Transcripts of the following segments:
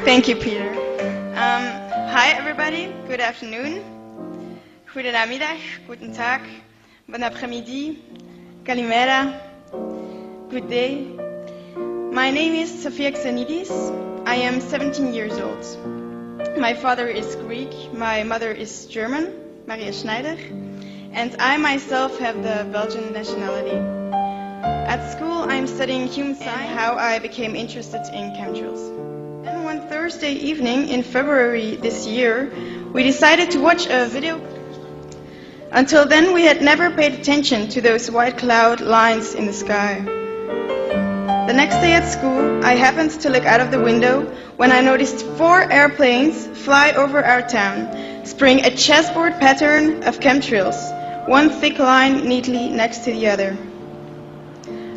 Thank you, Peter. Hi, everybody. Good afternoon. Goedenamiddag, guten Tag, bon après-midi, kalimera, good day. My name is Sofia Xenidis. I am 17 years old. My father is Greek, my mother is German, Maria Schneider, and I myself have the Belgian nationality. At school, I'm studying human science and how I became interested in chemtrails. Then one Thursday evening in February this year, we decided to watch a video. Until then, we had never paid attention to those white cloud lines in the sky. The next day at school, I happened to look out of the window when I noticed 4 airplanes fly over our town, spraying a chessboard pattern of chemtrails, one thick line neatly next to the other.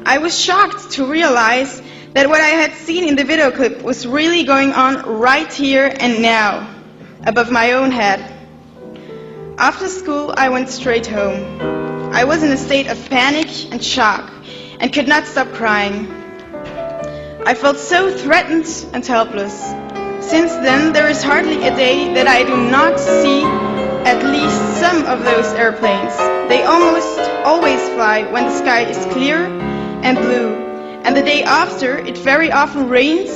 I was shocked to realize that what I had seen in the video clip was really going on right here and now, above my own head. After school, I went straight home. I was in a state of panic and shock and could not stop crying. I felt so threatened and helpless. Since then, there is hardly a day that I do not see at least some of those airplanes. They almost always fly when the sky is clear and blue, and the day after it very often rains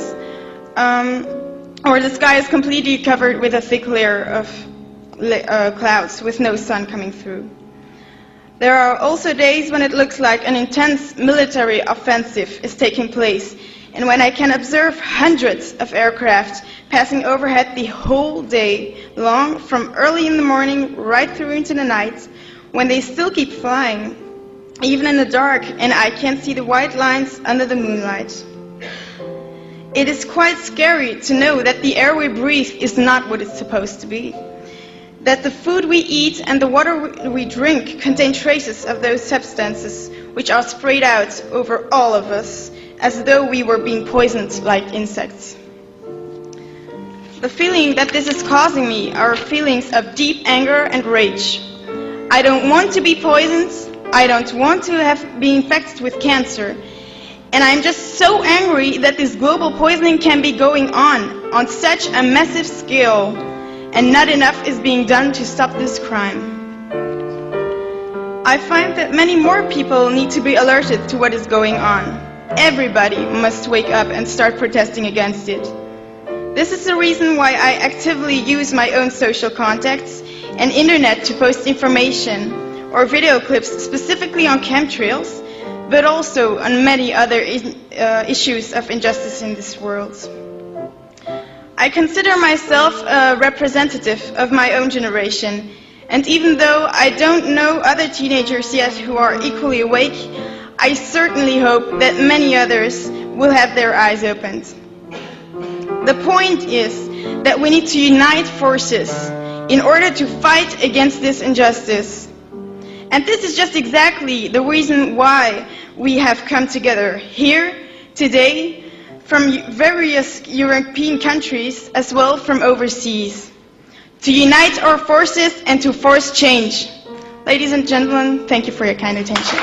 or the sky is completely covered with a thick layer of clouds with no sun coming through. There are also days when it looks like an intense military offensive is taking place, and when I can observe hundreds of aircraft passing overhead the whole day long, from early in the morning right through into the night, when they still keep flying, even in the dark, and I can't see the white lines under the moonlight. It is quite scary to know that the air we breathe is not what it's supposed to be. That the food we eat and the water we drink contain traces of those substances which are sprayed out over all of us, as though we were being poisoned like insects. The feeling that this is causing me are feelings of deep anger and rage. I don't want to be poisoned. I don't want to be infected with cancer, and I'm just so angry that this global poisoning can be going on such a massive scale, and not enough is being done to stop this crime. I find that many more people need to be alerted to what is going on. Everybody must wake up and start protesting against it. This is the reason why I actively use my own social contacts and internet to post information or video clips specifically on chemtrails, but also on many other issues of injustice in this world. I consider myself a representative of my own generation, and even though I don't know other teenagers yet who are equally awake, I certainly hope that many others will have their eyes opened. The point is that we need to unite forces in order to fight against this injustice. And this is just exactly the reason why we have come together here today from various European countries as well from overseas, to unite our forces and to force change. Ladies and gentlemen, thank you for your kind attention.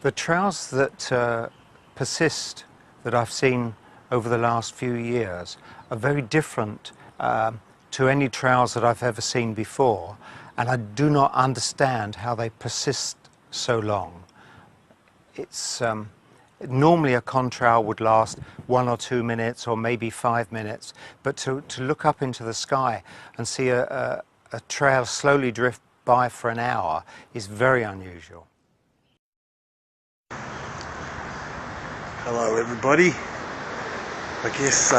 The trails that persist that I've seen over the last few years are very different to any trails that I've ever seen before, and I do not understand how they persist so long. It's normally a contrail would last 1 or 2 minutes or maybe 5 minutes, but to look up into the sky and see a trail slowly drift by for an hour is very unusual. Hello everybody. I guess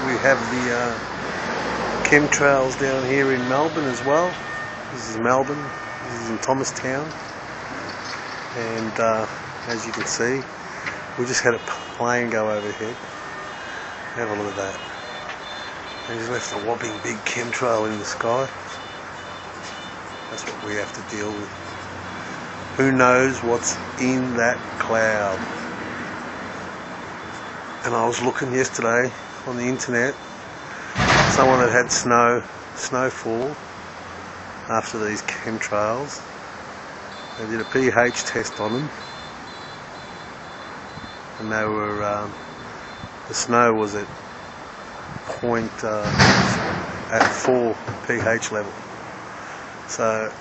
we have the chemtrails down here in Melbourne as well. This is Melbourne, this is in Thomastown, and as you can see, we just had a plane go overhead. Have a look at that. And he's left a whopping big chemtrail in the sky. That's what we have to deal with. Who knows what's in that cloud? And I was looking yesterday on the internet, someone that had snowfall after these chemtrails. They did a pH test on them, and they were the snow was at 4 pH level. So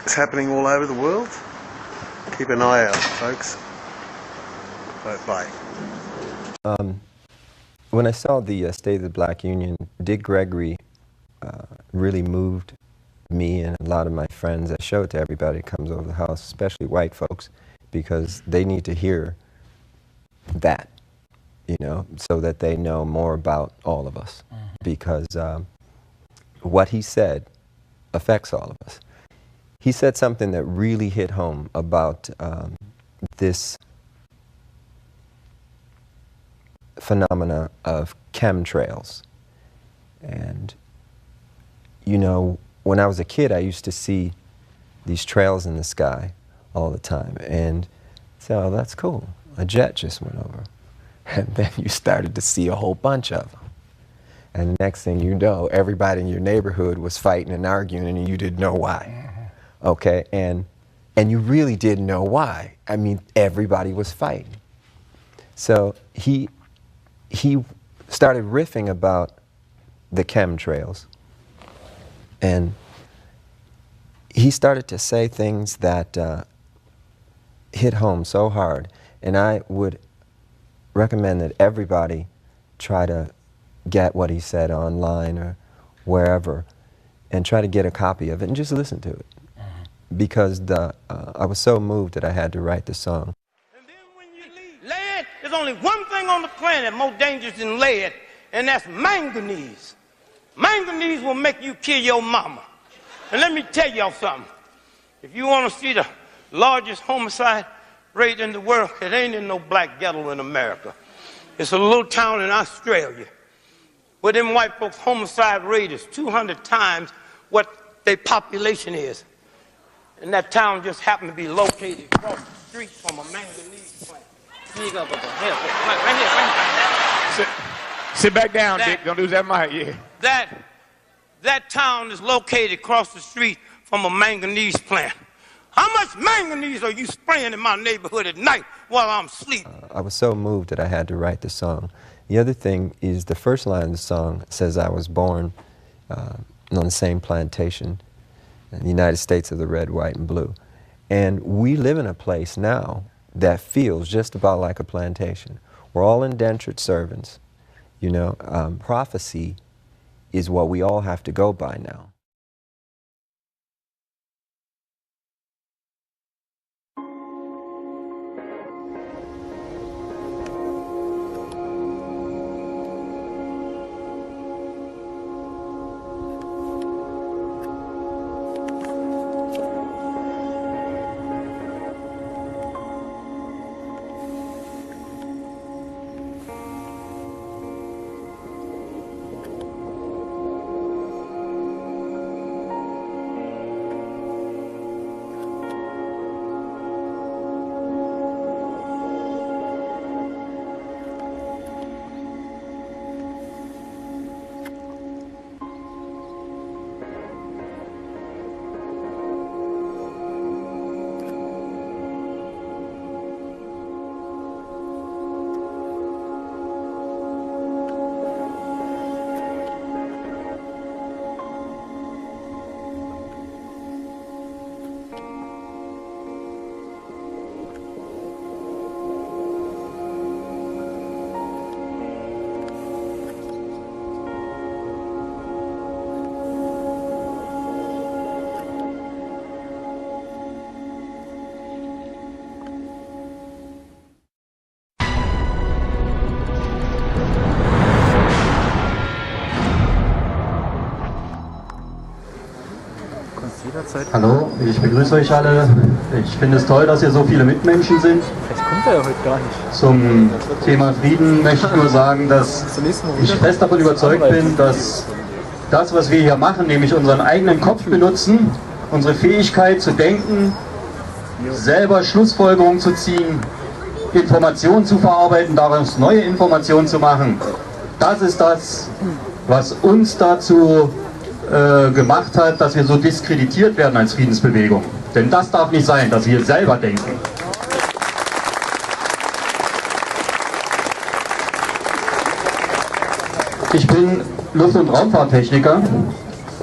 it's happening all over the world. Keep an eye out, folks. Bye. When I saw the State of the Black Union, Dick Gregory really moved me and a lot of my friends. I show it to everybody that comes over the house, especially white folks, because they need to hear that, you know, so that they know more about all of us. Because what he said affects all of us. He said something that really hit home about this phenomena of chemtrails. And, you know, when I was a kid, I used to see these trails in the sky all the time and say, oh, that's cool. A jet just went over. And then you started to see a whole bunch of them. And the next thing you know, everybody in your neighborhood was fighting and arguing and you didn't know why. Okay, and you really didn't know why. I mean, everybody was fighting. So he started riffing about the chemtrails, and he started to say things that hit home so hard. And I would recommend that everybody try to get what he said online or wherever and try to get a copy of it and just listen to it. Because I was so moved that I had to write the song. And then when you leave lead, there's only one thing on the planet more dangerous than lead, and that's manganese. Manganese will make you kill your mama. And let me tell y'all something. If you want to see the largest homicide rate in the world, it ain't in no black ghetto in America. It's a little town in Australia where them white folks' homicide rate is 200 times what their population is. And that town just happened to be located across the street from a manganese plant. Sit back down, Dick. Don't lose that mic, yeah. That town is located across the street from a manganese plant. How much manganese are you spraying in my neighborhood at night while I'm sleeping? I was so moved that I had to write the song. The other thing is the first line of the song says I was born on the same plantation in the United States of the red, white, and blue. And we live in a place now that feels just about like a plantation. We're all indentured servants. You know, prophecy is what we all have to go by now. Hallo, ich begrüße euch alle. Ich finde es toll, dass hier so viele Mitmenschen sind. Zum Thema Frieden möchte ich nur sagen, dass ich fest davon überzeugt bin, dass das, was wir hier machen, nämlich unseren eigenen Kopf benutzen, unsere Fähigkeit zu denken, selber Schlussfolgerungen zu ziehen, Informationen zu verarbeiten, daraus neue Informationen zu machen, das ist das, was uns dazu gemacht hat, dass wir so diskreditiert werden als Friedensbewegung. Denn das darf nicht sein, dass wir selber denken. Ich bin Luft- und Raumfahrttechniker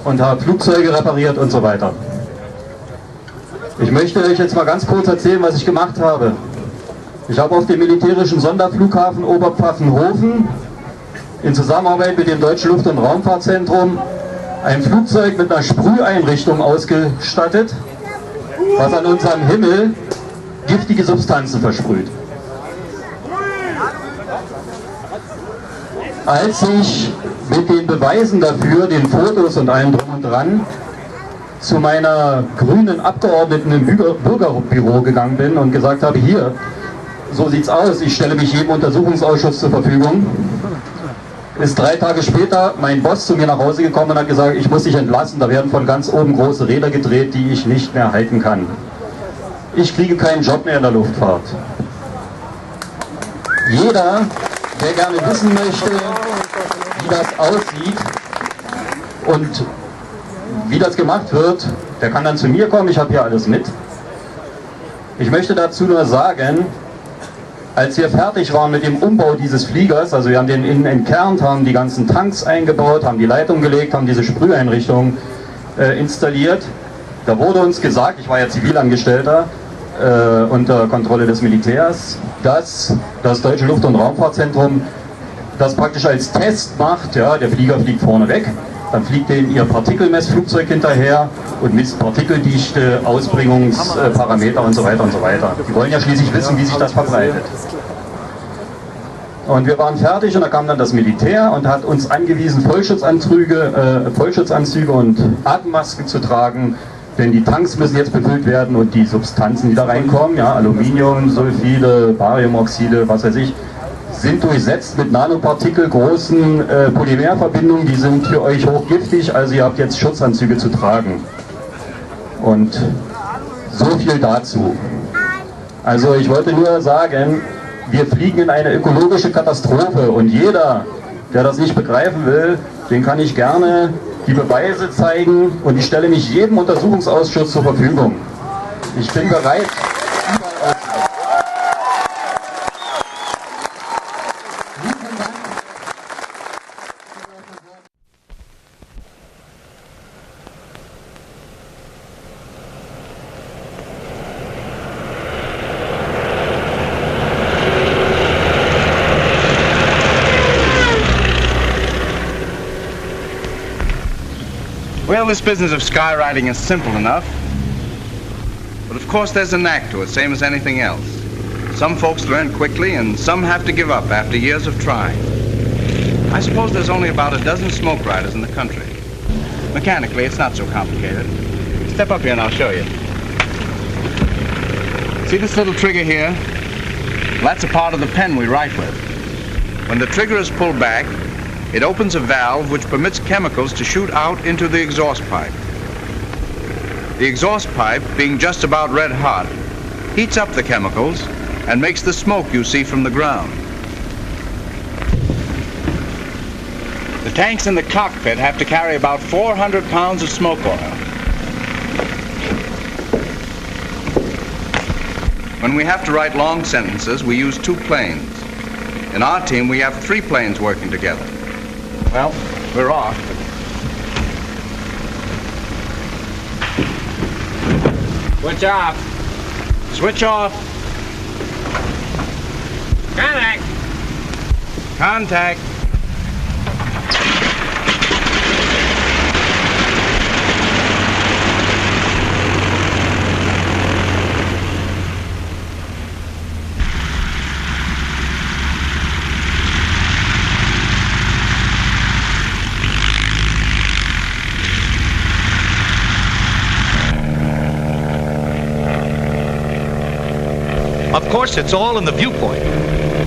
und habe Flugzeuge repariert und so weiter. Ich möchte euch jetzt mal ganz kurz erzählen, was ich gemacht habe. Ich habe auf dem militärischen Sonderflughafen Oberpfaffenhofen in Zusammenarbeit mit dem Deutschen Luft- und Raumfahrtzentrum ein Flugzeug mit einer Sprüheinrichtung ausgestattet, was an unserem Himmel giftige Substanzen versprüht. Als ich mit den Beweisen dafür, den Fotos und allem drum und dran, zu meiner grünen Abgeordneten im Bürgerbüro gegangen bin und gesagt habe, hier, so sieht's aus, ich stelle mich jedem Untersuchungsausschuss zur Verfügung, ist 3 Tage später mein Boss zu mir nach Hause gekommen und hat gesagt, ich muss dich entlassen, da werden von ganz oben große Räder gedreht, die ich nicht mehr halten kann. Ich kriege keinen Job mehr in der Luftfahrt. Jeder, der gerne wissen möchte, wie das aussieht und wie das gemacht wird, der kann dann zu mir kommen, ich habe hier alles mit. Ich möchte dazu nur sagen, als wir fertig waren mit dem Umbau dieses Fliegers, also wir haben den innen entkernt, haben die ganzen Tanks eingebaut, haben die Leitung gelegt, haben diese Sprüheinrichtung installiert, da wurde uns gesagt, ich war ja Zivilangestellter, unter Kontrolle des Militärs, dass das Deutsche Luft- und Raumfahrtzentrum das praktisch als Test macht, ja, der Flieger fliegt vorne weg, dann fliegt denen ihr Partikelmessflugzeug hinterher und misst Partikeldichte, Ausbringungsparameter und so weiter und so weiter. Die wollen ja schließlich wissen, wie sich das verbreitet. Und wir waren fertig und da kam dann das Militär und hat uns angewiesen, Vollschutzanzüge und Atemmasken zu tragen, denn die Tanks müssen jetzt befüllt werden und die Substanzen, die da reinkommen, ja, Aluminium, Sulfide, Bariumoxide, was weiß ich, sind durchsetzt mit Nanopartikel großen Polymerverbindungen, die sind für euch hochgiftig, also ihr habt jetzt Schutzanzüge zu tragen. Und so viel dazu. Also ich wollte nur sagen, wir fliegen in eine ökologische Katastrophe und jeder, der das nicht begreifen will, den kann ich gerne die Beweise zeigen und ich stelle mich jedem Untersuchungsausschuss zur Verfügung. Ich bin bereit, überall aufzunehmen. Well, this business of skywriting is simple enough, but of course there's a knack to it, same as anything else. Some folks learn quickly and some have to give up after years of trying. I suppose there's only about a dozen smoke writers in the country. Mechanically, it's not so complicated. Step up here and I'll show you. See this little trigger here? Well, that's a part of the pen we write with. When the trigger is pulled back, it opens a valve which permits chemicals to shoot out into the exhaust pipe. The exhaust pipe, being just about red hot, heats up the chemicals and makes the smoke you see from the ground. The tanks in the cockpit have to carry about 400 pounds of smoke oil. When we have to write long sentences, we use 2 planes. In our team, we have 3 planes working together. Well, we're off. Switch off. Switch off. Contact. Contact. course, it's all in the viewpoint.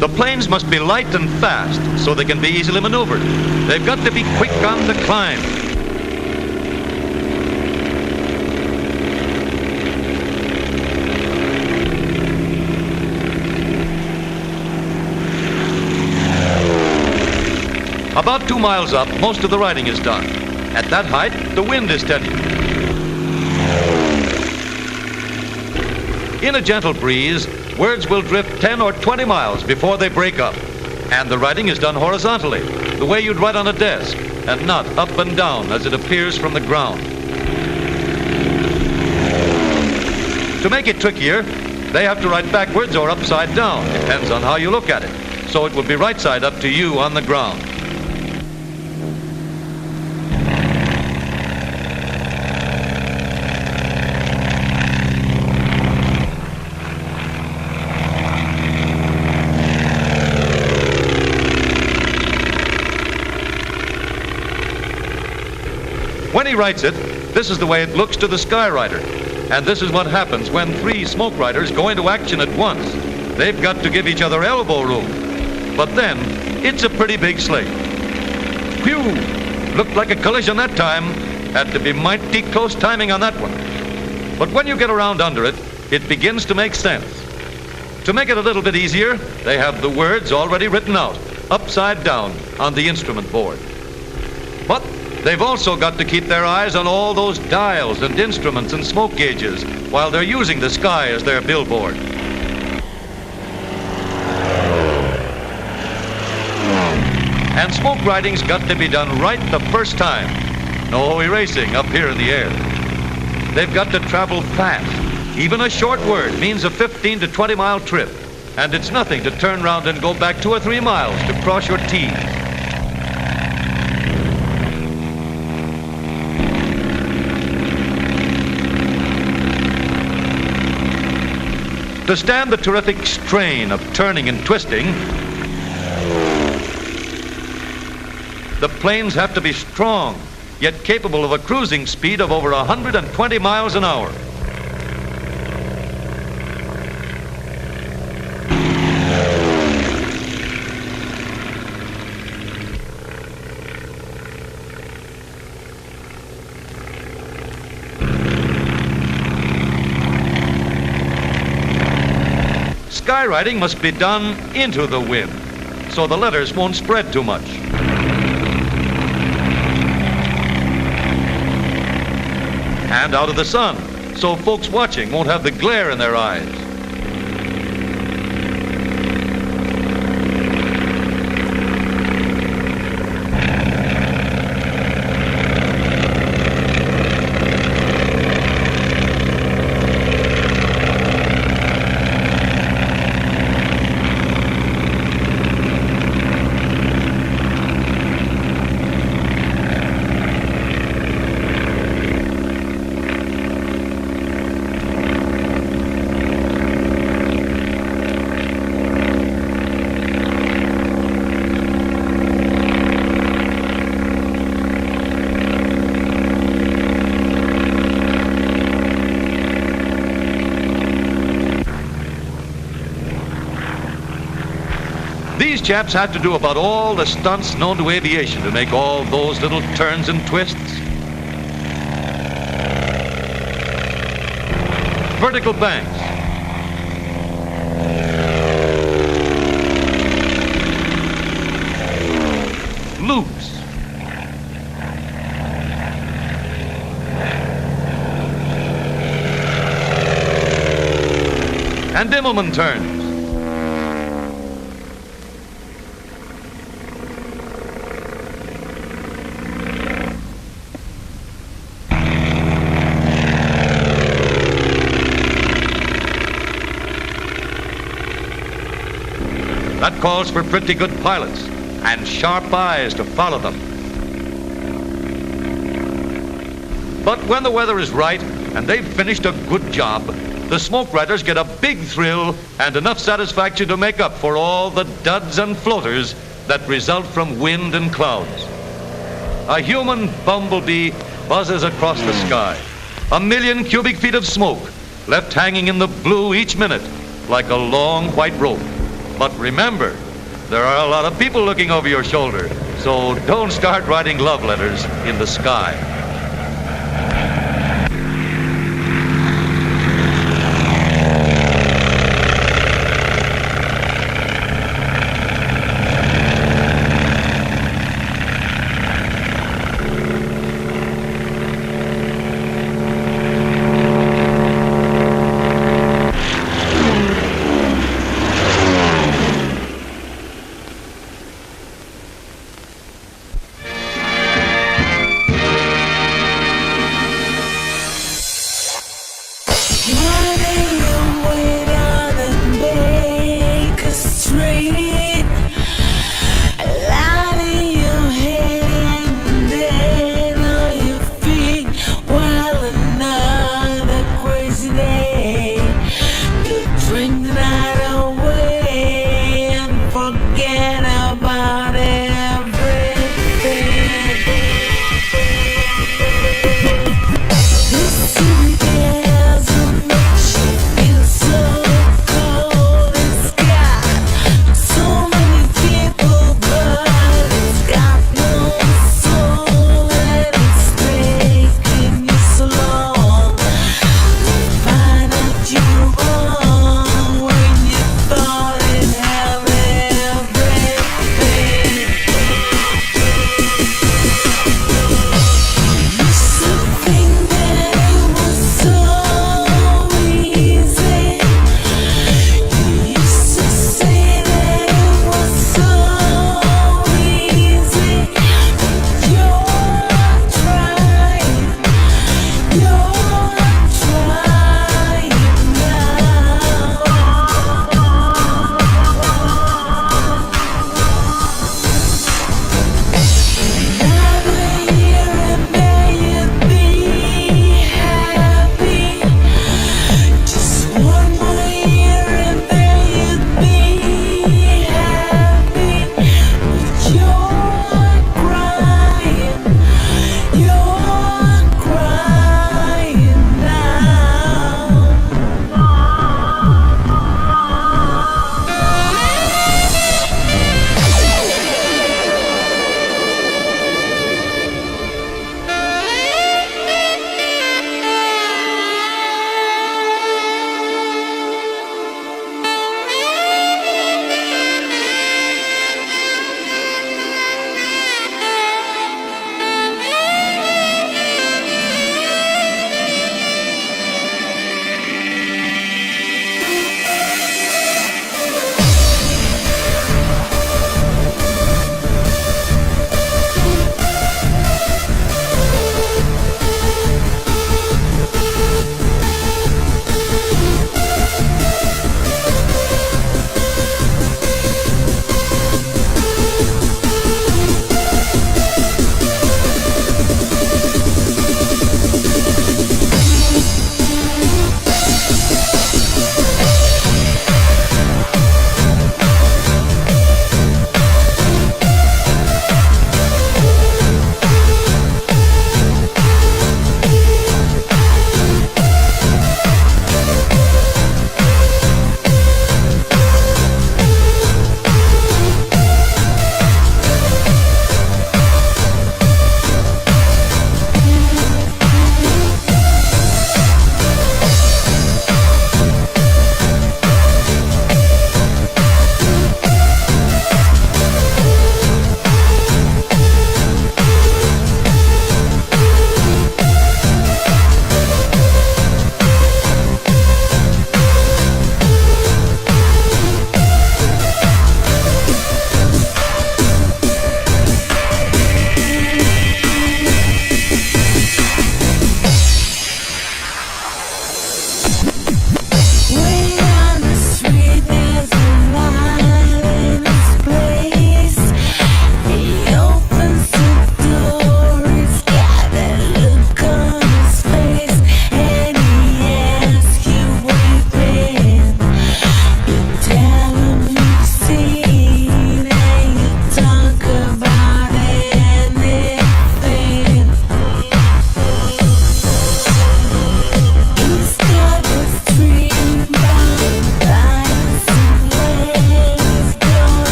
The planes must be light and fast so they can be easily maneuvered. They've got to be quick on the climb. About 2 miles up, most of the riding is done. At that height, the wind is steady. In a gentle breeze, words will drift 10 or 20 miles before they break up. And the writing is done horizontally, the way you'd write on a desk, and not up and down as it appears from the ground. To make it trickier, they have to write backwards or upside down, depends on how you look at it. So it will be right side up to you on the ground. When he writes it, this is the way it looks to the skywriter. And this is what happens when 3 smoke riders go into action at once. They've got to give each other elbow room. But then, it's a pretty big slate. Phew! Looked like a collision that time. Had to be mighty close timing on that one. But when you get around under it, it begins to make sense. To make it a little bit easier, they have the words already written out, upside down, on the instrument board. But they've also got to keep their eyes on all those dials and instruments and smoke gauges while they're using the sky as their billboard. And smoke writing's got to be done right the first time. No erasing up here in the air. They've got to travel fast. Even a short word means a 15 to 20 mile trip. And it's nothing to turn around and go back 2 or 3 miles to cross your T's. To stand the terrific strain of turning and twisting, the planes have to be strong, yet capable of a cruising speed of over 120 miles an hour. Skywriting must be done into the wind, so the letters won't spread too much. And out of the sun, so folks watching won't have the glare in their eyes. These chaps had to do about all the stunts known to aviation to make all those little turns and twists. Vertical banks. Loops. And Immelman turns. That calls for pretty good pilots and sharp eyes to follow them. But when the weather is right and they've finished a good job, the smoke riders get a big thrill and enough satisfaction to make up for all the duds and floaters that result from wind and clouds. A human bumblebee buzzes across the sky. 1 million cubic feet of smoke left hanging in the blue each minute, like a long white rope. But remember, there are a lot of people looking over your shoulder, so don't start writing love letters in the sky.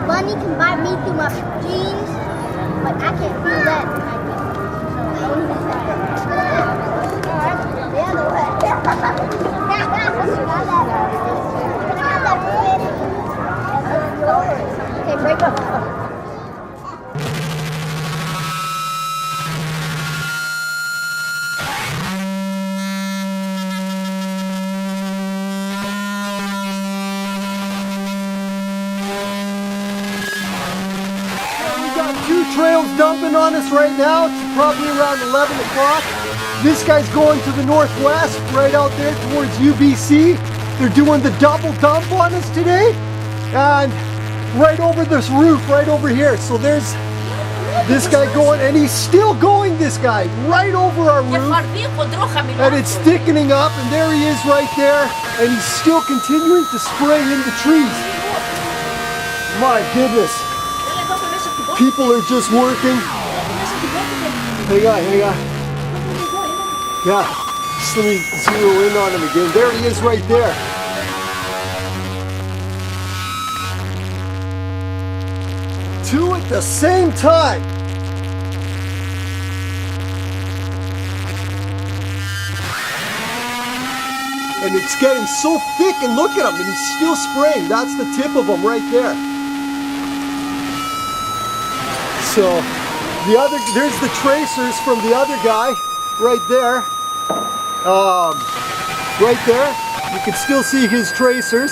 Bunny can bite me through my jeans, but I can't feel that. The other way. Okay, break up. Trails dumping on us right now. It's probably around 11 o'clock. This guy's going to the northwest, right out there towards UBC. They're doing the double dump on us today. And right over this roof, right over here. So there's this guy going, and he's still going, this guy, right over our roof. And it's thickening up, and there he is right there. And he's still continuing to spray into trees. My goodness. People are just working. Hang on. Yeah, just let me zero in on him again. There he is right there. Two at the same time. And it's getting so thick, and look at him, and he's still spraying. That's the tip of him right there. So there's the tracers from the other guy right there. Right there, you can still see his tracers.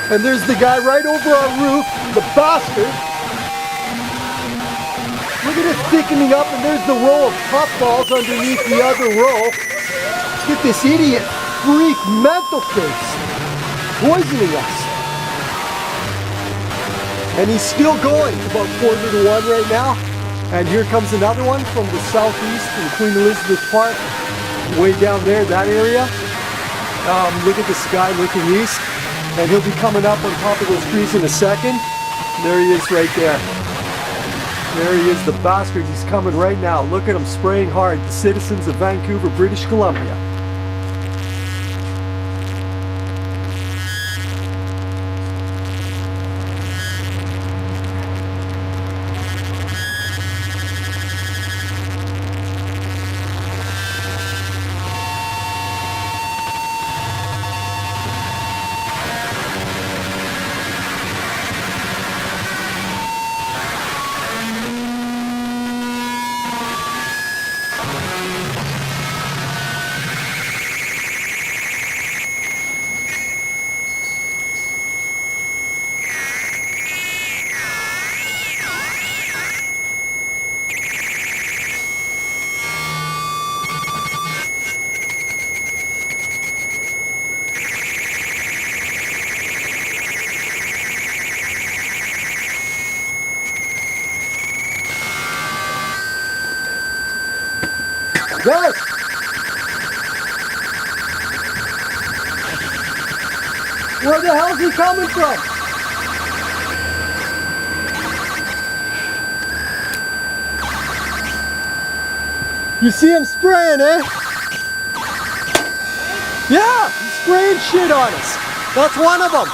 And there's the guy right over our roof, the bastard. Look at it thickening up, and there's the row of puffballs underneath the other row. Look at this idiot, freak, mental case. Poisoning us. And he's still going. It's about 1:45 right now. And here comes another one from the southeast from Queen Elizabeth Park, way down there, that area. Look at the sky looking east. And he'll be coming up on top of those trees in a second. There he is right there. There he is, the bastard. He's coming right now. Look at him spraying hard. The citizens of Vancouver, British Columbia. Yes! Where the hell is he coming from? You see him spraying, eh? Yeah, spraying shit on us. That's one of them.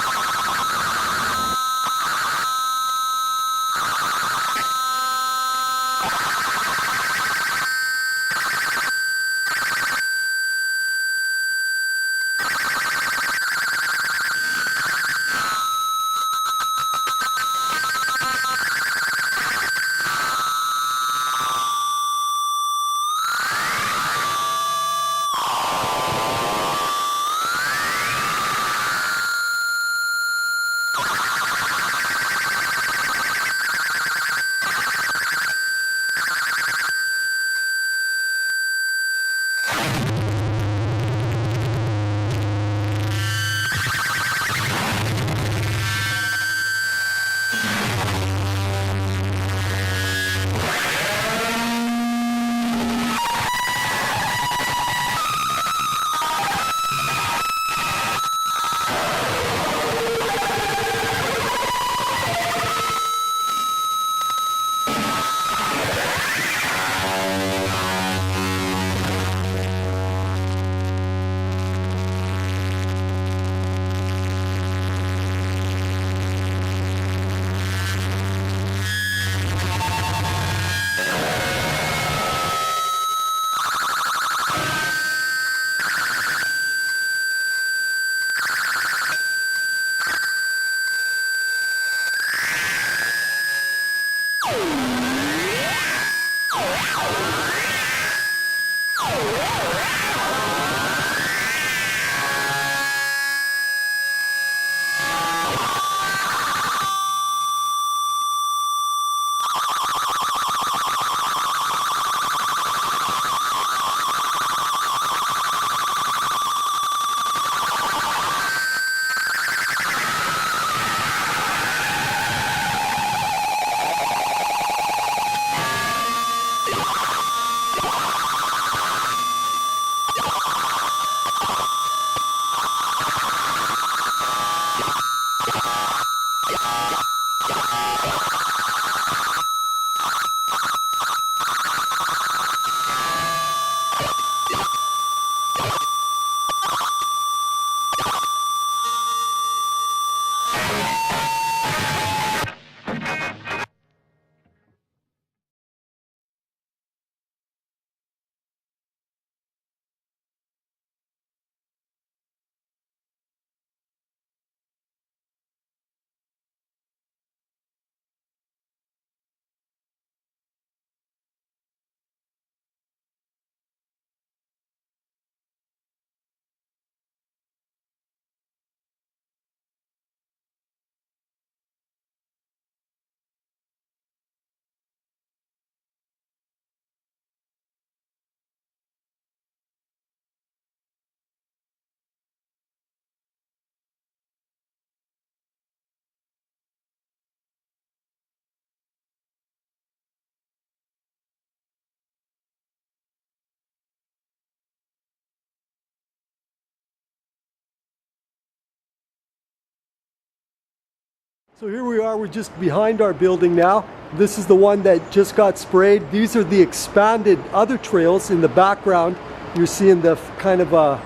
So here we are, we're just behind our building now. This is the one that just got sprayed. These are the expanded other trails in the background. You're seeing the kind of a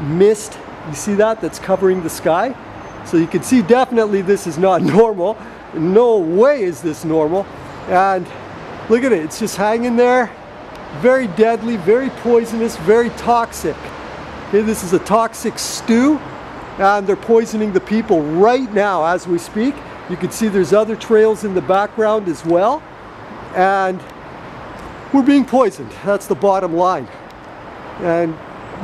mist, you see that? That's covering the sky. So you can see definitely this is not normal. No way is this normal. And look at it, it's just hanging there. Very deadly, very poisonous, very toxic. Okay, this is a toxic stew, and they're poisoning the people right now as we speak. You can see there's other trails in the background as well, and we're being poisoned. That's the bottom line. And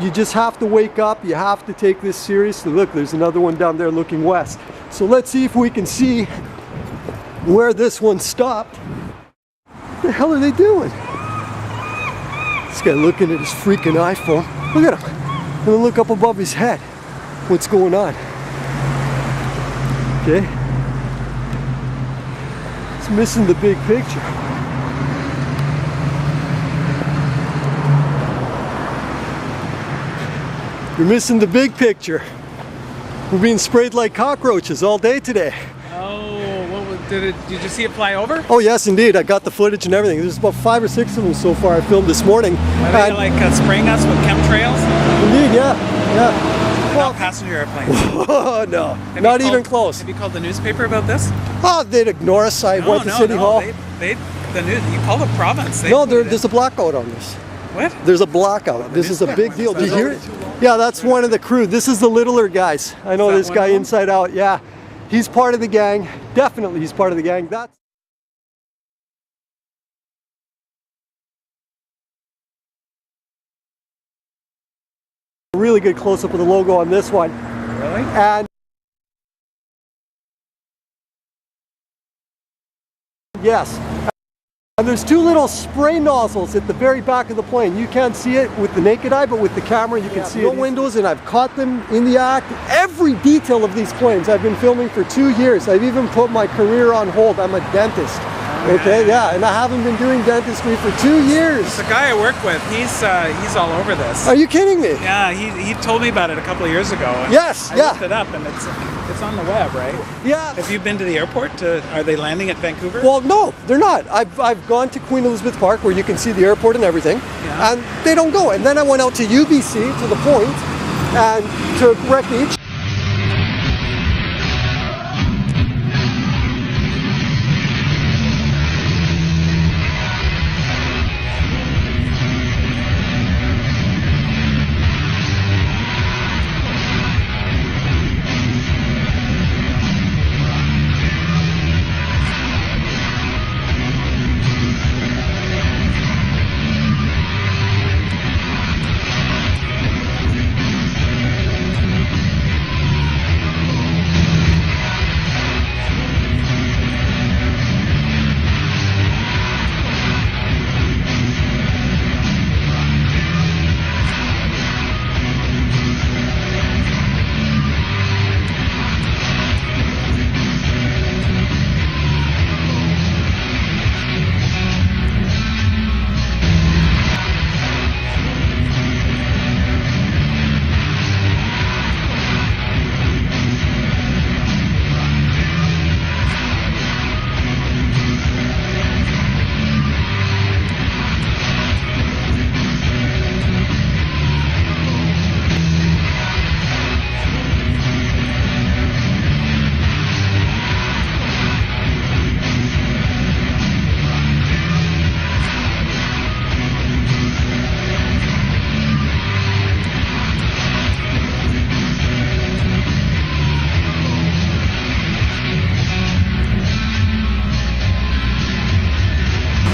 you just have to wake up, you have to take this seriously. Look, there's another one down there looking west. So let's see if we can see where this one stopped. What the hell are they doing? This guy looking at his freaking iPhone. Look at him. And then look up above his head. What's going on? Okay. It's missing the big picture. You're missing the big picture. We're being sprayed like cockroaches all day today. Oh, what was, did you see it fly over? Oh yes, indeed. I got the footage and everything. There's about 5 or 6 of them so far I filmed this morning. Are they like spraying us with chemtrails? Indeed, yeah. Yeah. Not passenger airplanes. Oh, no, not even close. Have you called the newspaper about this? Oh, they'd ignore us. I went to City Hall. You call the province. No, there's a blackout on this. What? There's a blackout. This is a big deal. Did you hear it? Yeah, that's one of the crew. This is the littler guys. I know this guy inside out. Yeah, he's part of the gang. Definitely, he's part of the gang. That's a really good close-up of the logo on this one. Really? And yes. And there's two little spray nozzles at the very back of the plane. You can't see it with the naked eye, but with the camera you can see it. No windows, and I've caught them in the act. Every detail of these planes I've been filming for 2 years. I've even put my career on hold. I'm a dentist. Okay, yeah, and I haven't been doing dentistry for 2 years. The guy I work with, he's all over this. Are you kidding me? Yeah, he told me about it a couple of years ago. And yes, I looked it up, and it's on the web, right? Yeah. Have you been to the airport? Are they landing at Vancouver? Well, no, they're not. I've gone to Queen Elizabeth Park where you can see the airport and everything, and they don't go. And then I went out to UBC, to the Point, and to Wreck Beach.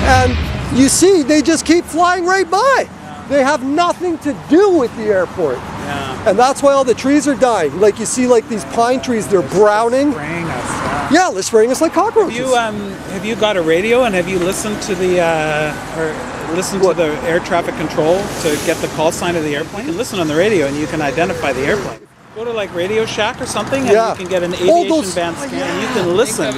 And you see, they just keep flying right by. They have nothing to do with the airport. Yeah. And that's why all the trees are dying. Like you see, like these pine trees, they're browning. Spraying us. Yeah, they're spraying us like cockroaches. Have you got a radio, and have you listened to the to the air traffic control to get the call sign of the airplane? You can listen on the radio, and you can identify the airplane. Go to like Radio Shack or something, and you can get an aviation band scan, and you can listen.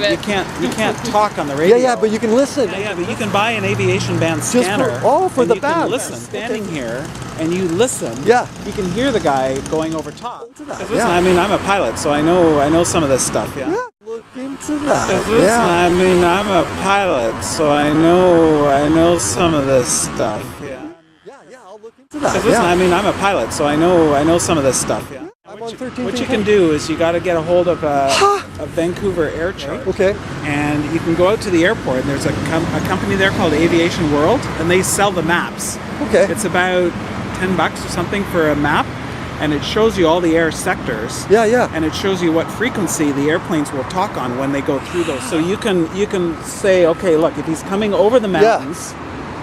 You can't talk on the radio. Yeah, but you can listen. Yeah, but you can buy an aviation band scanner. For the you band. Can listen, standing here, and you listen. Yeah. You can hear the guy going over top. Listen, I mean, I'm a pilot, so I know some of this stuff. Yeah. Look into that. Listen, I mean, I'm a pilot, so I know some of this stuff. Yeah. I'll look into that. Listen, I mean, I'm a pilot, so I know some of this stuff. Yeah. What you can do is you got to get a hold of a Vancouver air chart. Okay. And you can go out to the airport, and there's a company there called Aviation World, and they sell the maps. Okay. It's about $10 or something for a map, and it shows you all the air sectors. Yeah. And it shows you what frequency the airplanes will talk on when they go through those. So you can say, okay, look, if he's coming over the mountains,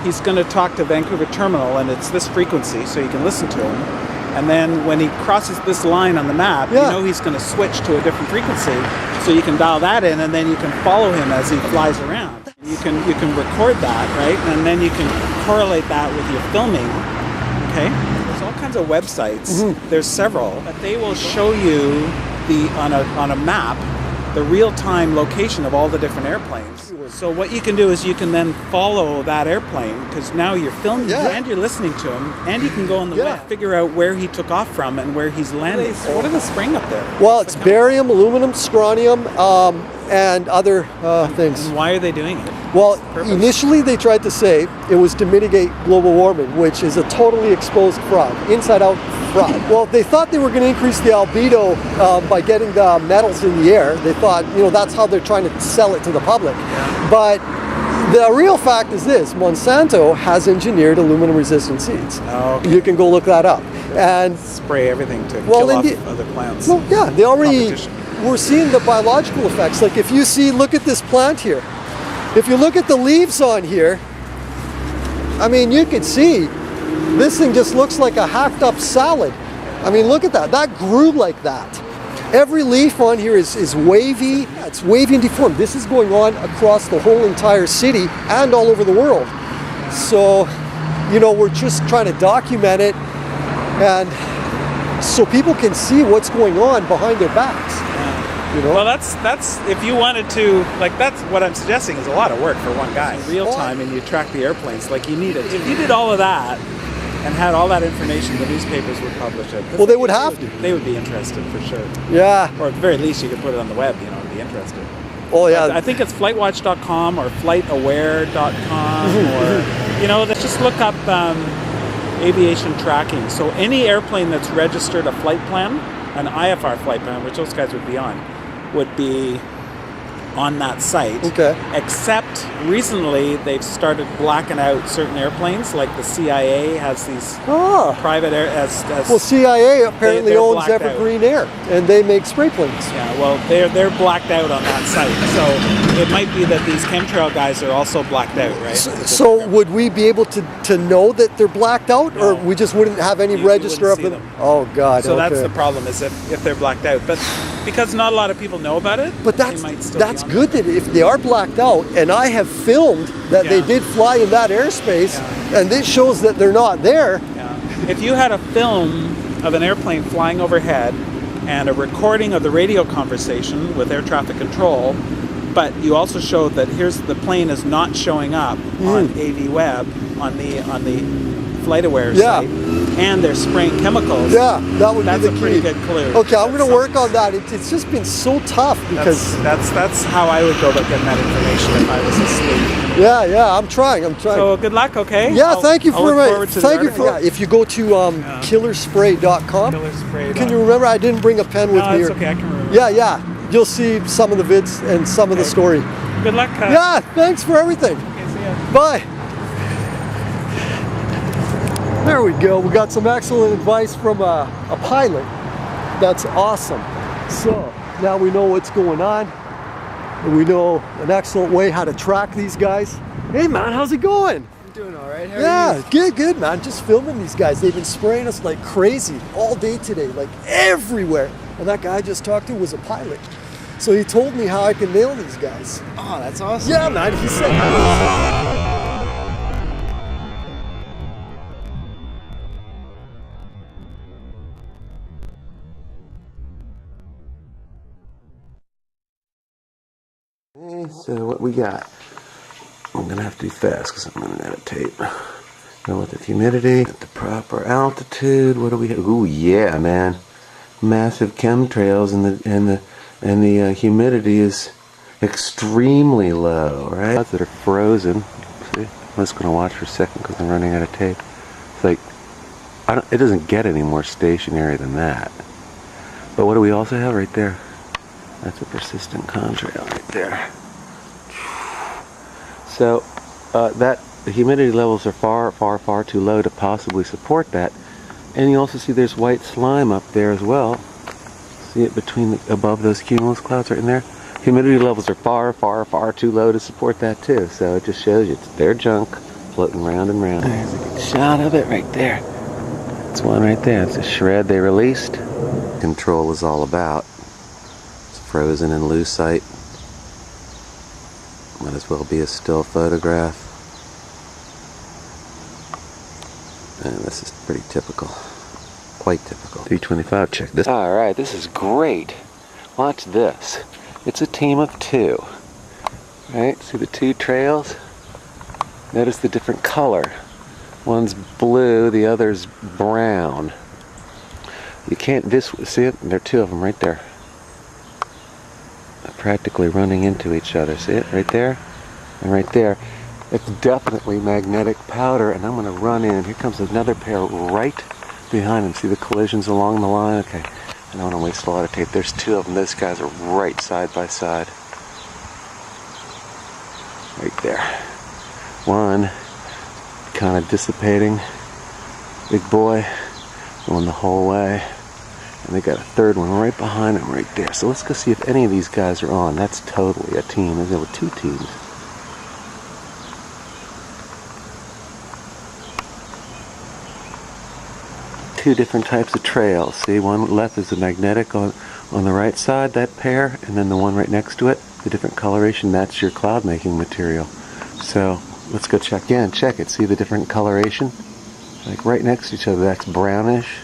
he's going to talk to Vancouver Terminal, and it's this frequency, so you can listen to him. And then when he crosses this line on the map, you know he's going to switch to a different frequency. So you can dial that in, and then you can follow him as he flies around. You can record that, right? And then you can correlate that with your filming. Okay? There's all kinds of websites. Mm-hmm. There's several. But they will show you on a map the real-time location of all the different airplanes. So what you can do is you can then follow that airplane, because now you're filming and you're listening to him, and you can go on the web, figure out where he took off from and where he's landing. What are they spraying up there? Well, it's barium, aluminum, strontium. and other things. And why are they doing it? Well, initially they tried to say it was to mitigate global warming, which is a totally exposed fraud, inside-out fraud. Well, they thought they were going to increase the albedo by getting the metals in the air. They thought, you know, that's how they're trying to sell it to the public. Yeah. But the real fact is this: Monsanto has engineered aluminum-resistant seeds. Oh, okay. You can go look that up. And spray everything to kill off other plants. Well, yeah, they already. We're seeing the biological effects. Like if you see, look at this plant here. If you look at the leaves on here, I mean, you can see this thing just looks like a hacked up salad. I mean, look at that. That grew like that. Every leaf on here is wavy. It's wavy and deformed. This is going on across the whole entire city and all over the world. So, you know, we're just trying to document it, and so people can see what's going on behind their backs. You know? Well, that's if you wanted to, like, that's what I'm suggesting is a lot of work for one guy. Real time, and you track the airplanes like you need it. If you did all of that and had all that information, the newspapers would publish it. Well, they would have to. They would be interested for sure. Yeah. Or at the very least, you could put it on the web, you know, and be interested. Oh yeah. I think it's flightwatch.com or flightaware.com or, you know, just look up aviation tracking. So any airplane that's registered a flight plan, an IFR flight plan, which those guys would be on that site. Okay. Except recently they've started blacking out certain airplanes, like the CIA has these private air. Well, CIA apparently owns Evergreen Air, and they make spray planes. Yeah. Well, they're blacked out on that site, so it might be that these chemtrail guys are also blacked out, right? So would we be able to know that they're blacked out, or we just wouldn't have any register of them? Oh God. So that's the problem, is if they're blacked out, but because not a lot of people know about it. But that's good that if they are blacked out, and I have filmed that they did fly in that airspace, and this shows that they're not there. Yeah. If you had a film of an airplane flying overhead and a recording of the radio conversation with air traffic control, but you also showed that here's the plane is not showing up on AV Web on the FlightAware site, and they're spraying chemicals. Yeah, that would be the key. That's a pretty good clue. Okay, I'm going to work on that. It's just been so tough because that's how I would go about getting that information if I was asleep. Yeah, I'm trying. So good luck, okay? Yeah, thank you for if you go to killerspray.com. Can you remember? I didn't bring a pen with me. It's okay, I can remember. Yeah. You'll see some of the vids and some of the story. Good luck. Yeah, thanks for everything. Okay, see ya. Bye. There we go. We got some excellent advice from a pilot. That's awesome. So now we know what's going on, and we know an excellent way how to track these guys. Hey man, how's it going? I'm doing all right. How are you? Good man. Just filming these guys. They've been spraying us like crazy all day today, like everywhere. And that guy I just talked to was a pilot. So he told me how I can nail these guys. Oh, that's awesome. Yeah man, he said. So what we got? I'm gonna have to do fast because I'm running out of tape. Go with the humidity at the proper altitude. What do we have? Ooh yeah, man! Massive chemtrails, and the humidity is extremely low. Right? Clouds that are frozen. See, I'm just gonna watch for a second because I'm running out of tape. It's like it doesn't get any more stationary than that. But what do we also have right there? That's a persistent contrail right there. So the humidity levels are far too low to possibly support that. And you also see there's white slime up there as well. See it above those cumulus clouds right in there? Humidity levels are far too low to support that too. So it just shows you it's their junk floating round and round. There's a good shot of it right there. That's one right there. It's a shred they released. Control is all about. Frozen in lucite. Might as well be a still photograph. And this is pretty typical. Quite typical. 325, check this. Alright, this is great. Watch this. It's a team of two. Right? See the two trails? Notice the different color. One's blue, the other's brown. You can't see it? There are two of them right there. practically running into each other. See it? Right there and right there. It's definitely magnetic powder, and I'm going to run in. Here comes another pair right behind them. See the collisions along the line? Okay. I don't want to waste a lot of tape. There's two of them. Those guys are right side by side. Right there. One kind of dissipating. Big boy going the whole way. And they got a third one right behind him right there. So let's go see if any of these guys are on. That's totally a team. There were two teams. Two different types of trails. See, one left is the magnetic on the right side, that pair, and then the one right next to it, the different coloration, that's your cloud making material. So let's go check in. Check it. See the different coloration? Like right next to each other, that's brownish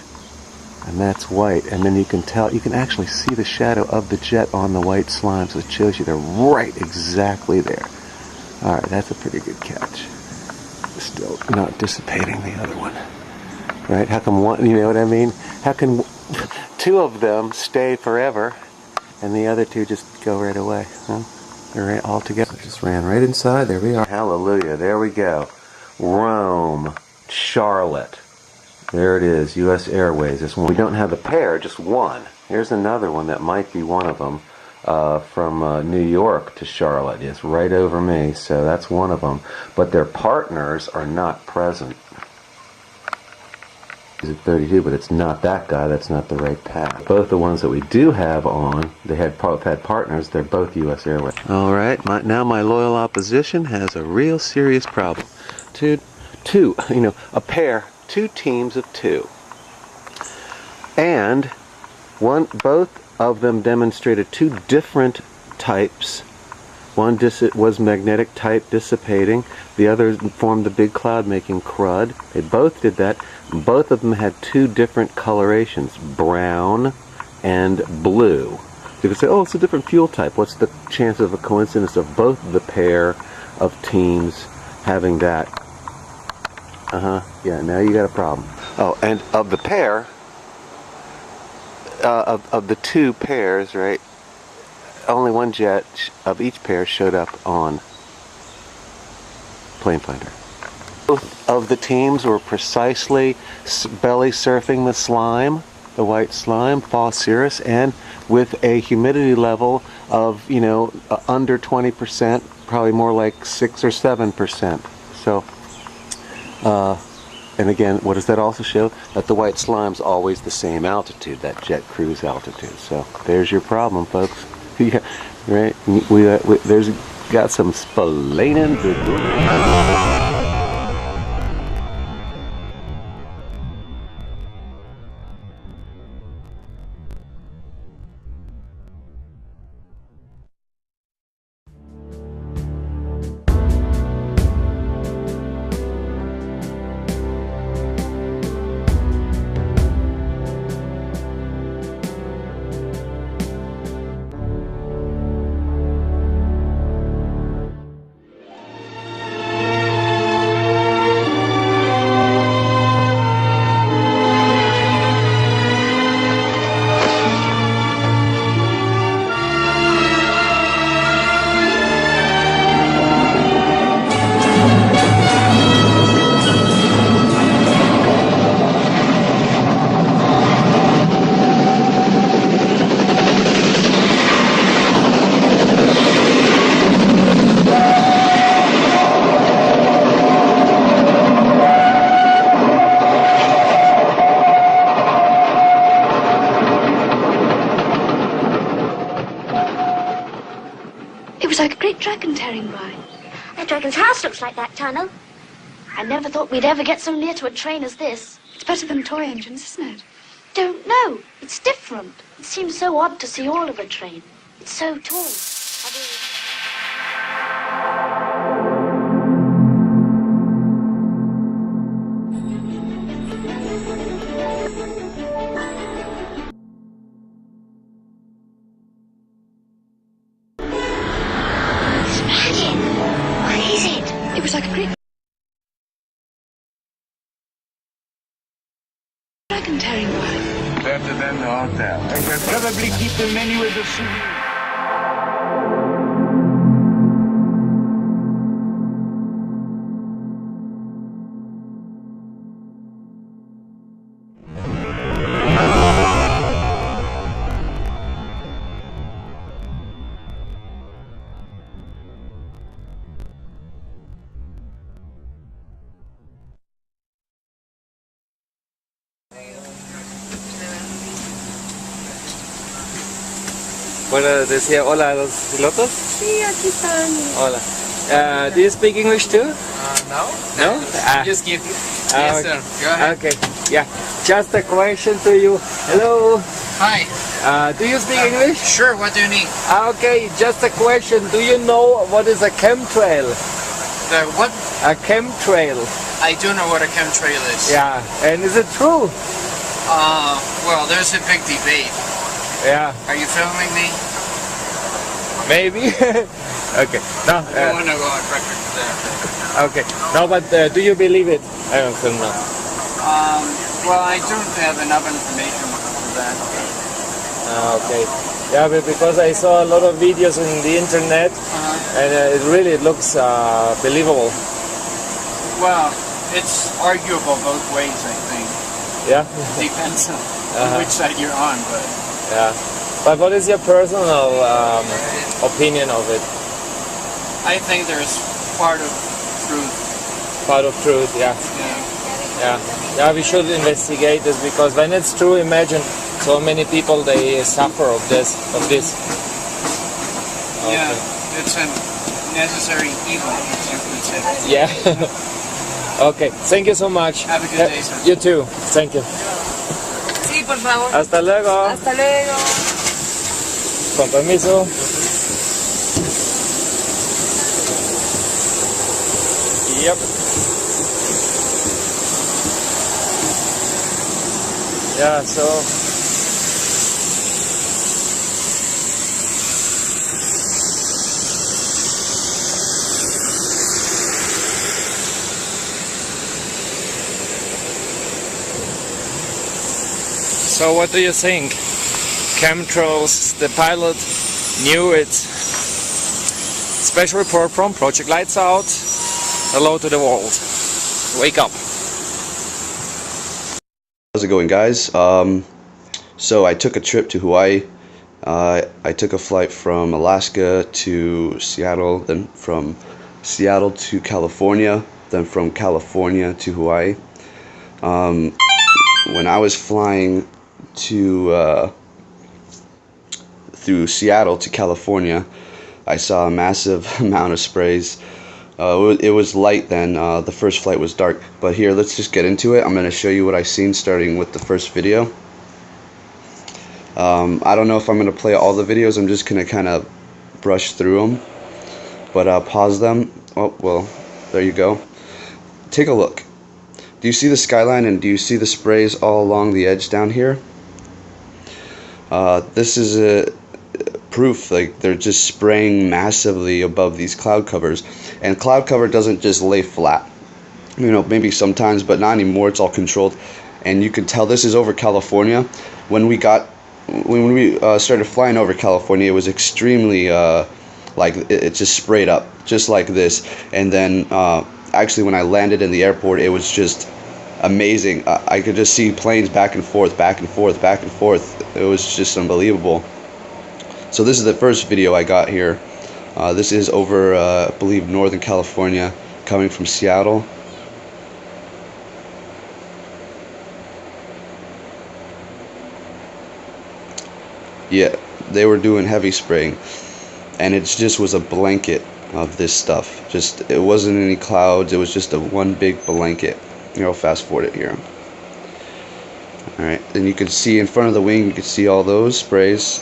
and that's white. And then you can tell, you can actually see the shadow of the jet on the white slime, so it shows you they're right exactly there. Alright, that's a pretty good catch. Still not dissipating the other one. Right? How come one, you know what I mean? How can two of them stay forever and the other two just go right away? Huh? They're right all together. Just ran right inside. There we are. Hallelujah. There we go. Rome, Charlotte. There it is. U.S. Airways. This one. We don't have the pair, just one. Here's another one that might be one of them from New York to Charlotte. It's right over me, so that's one of them. But their partners are not present. At 32, but it's not that guy. That's not the right path. Both the ones that we do have on, they had both had partners. They're both U.S. Airways. All right, now my loyal opposition has a real serious problem. Two, you know, a pair, two teams of two, and both of them demonstrated two different types. One was magnetic type dissipating. The other formed the big cloud making crud. They both did that. Both of them had two different colorations, brown and blue. You could say, oh, it's a different fuel type. What's the chance of a coincidence of both the pair of teams having that? Yeah, now you got a problem. Oh, and of the pair, of the two pairs, right, only one jet of each pair showed up on Plane Finder. Both of the teams were precisely belly surfing the slime, the white slime, phosphorus, and with a humidity level of, you know, under 20%, probably more like 6 or 7%. So, and again, what does that also show? That the white slime's always the same altitude, that jet cruise altitude. So there's your problem, folks. Yeah, right. There's got some splaining to do. Dragon tearing by. The dragon's house looks like that tunnel. I never thought we'd ever get so near to a train as this. It's better than toy engines, isn't it? Don't know. It's different. It seems so odd to see all of a train. It's so tall. It was like a great dragon tearing by. Better than the hotel. I can probably keep the menu as a souvenir. Bueno, decía hola a los pilotos. Sí, aquí están. Hola. Do you speak English too? No. No? Just give. Yes, sir. Go ahead. Okay. Yeah. Just a question to you. Hello. Hi. Do you speak English? Sure. What do you need? Okay. Just a question. Do you know what is a chemtrail? The what? A chemtrail. I do know what a chemtrail is. Yeah. And is it true? Well, there's a big debate. Yeah. Are you filming me? Maybe. Okay. No. I don't want to go on record for that. Okay. No, but do you believe it? I don't know. Well, I don't have enough information for that. Okay. Yeah, but because I saw a lot of videos on the internet, and it really looks believable. Well, it's arguable both ways, I think. Yeah. Depends on which side you're on, but. Yeah. But what is your personal opinion of it? I think there's part of truth. Part of truth, yeah. Yeah. Yeah, we should investigate this because when it's true, imagine so many people they suffer of this. Okay. Yeah, it's a necessary evil, as you could say. Yeah. Okay. Thank you so much. Have a good day, sir. You too. Thank you. Sí, por favor. Hasta luego. Hasta luego. Con permiso. Yep. Yeah, so what do you think? Chemtrails, the pilot knew it. Special report from Project Lights Out. Hello to the world. Wake up. How's it going, guys? So I took a trip to Hawaii. I took a flight from Alaska to Seattle, then from Seattle to California, then from California to Hawaii. When I was flying to through Seattle to California, I saw a massive amount of sprays. It was light then, the first flight was dark, but here, let's just get into it. I'm going to show you what I seen starting with the first video. I don't know if I'm going to play all the videos, I'm just going to kind of brush through them, but pause them. Oh, well, there you go. Take a look. Do you see the skyline and do you see the sprays all along the edge down here? This is a proof, like they're just spraying massively above these cloud covers, and cloud cover doesn't just lay flat, you know, maybe sometimes, but not anymore. It's all controlled, and you can tell this is over California. When we started flying over California, it was extremely like it just sprayed up just like this, and then actually when I landed in the airport, it was just amazing. I could just see planes back and forth, back and forth, back and forth. It was just unbelievable. So this is the first video I got here. This is over, I believe, Northern California, coming from Seattle. Yeah, they were doing heavy spraying, and it just was a blanket of this stuff. Just, it wasn't any clouds, it was just a one big blanket. Here, I'll fast forward it here. Alright, then you can see in front of the wing, you can see all those sprays.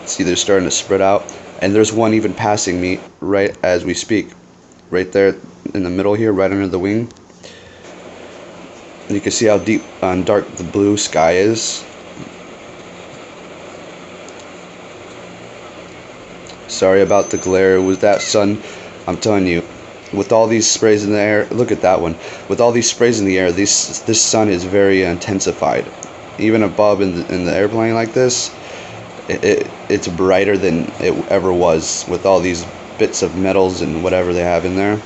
See, they're starting to spread out, and there's one even passing me right as we speak, right there in the middle here, right under the wing. And you can see how deep and dark the blue sky is. Sorry about the glare. It was that sun. I'm telling you, with all these sprays in the air, look at that one. With all these sprays in the air, this sun is very intensified. Even above in the airplane like this, it's brighter than it ever was with all these bits of metals and whatever they have in there.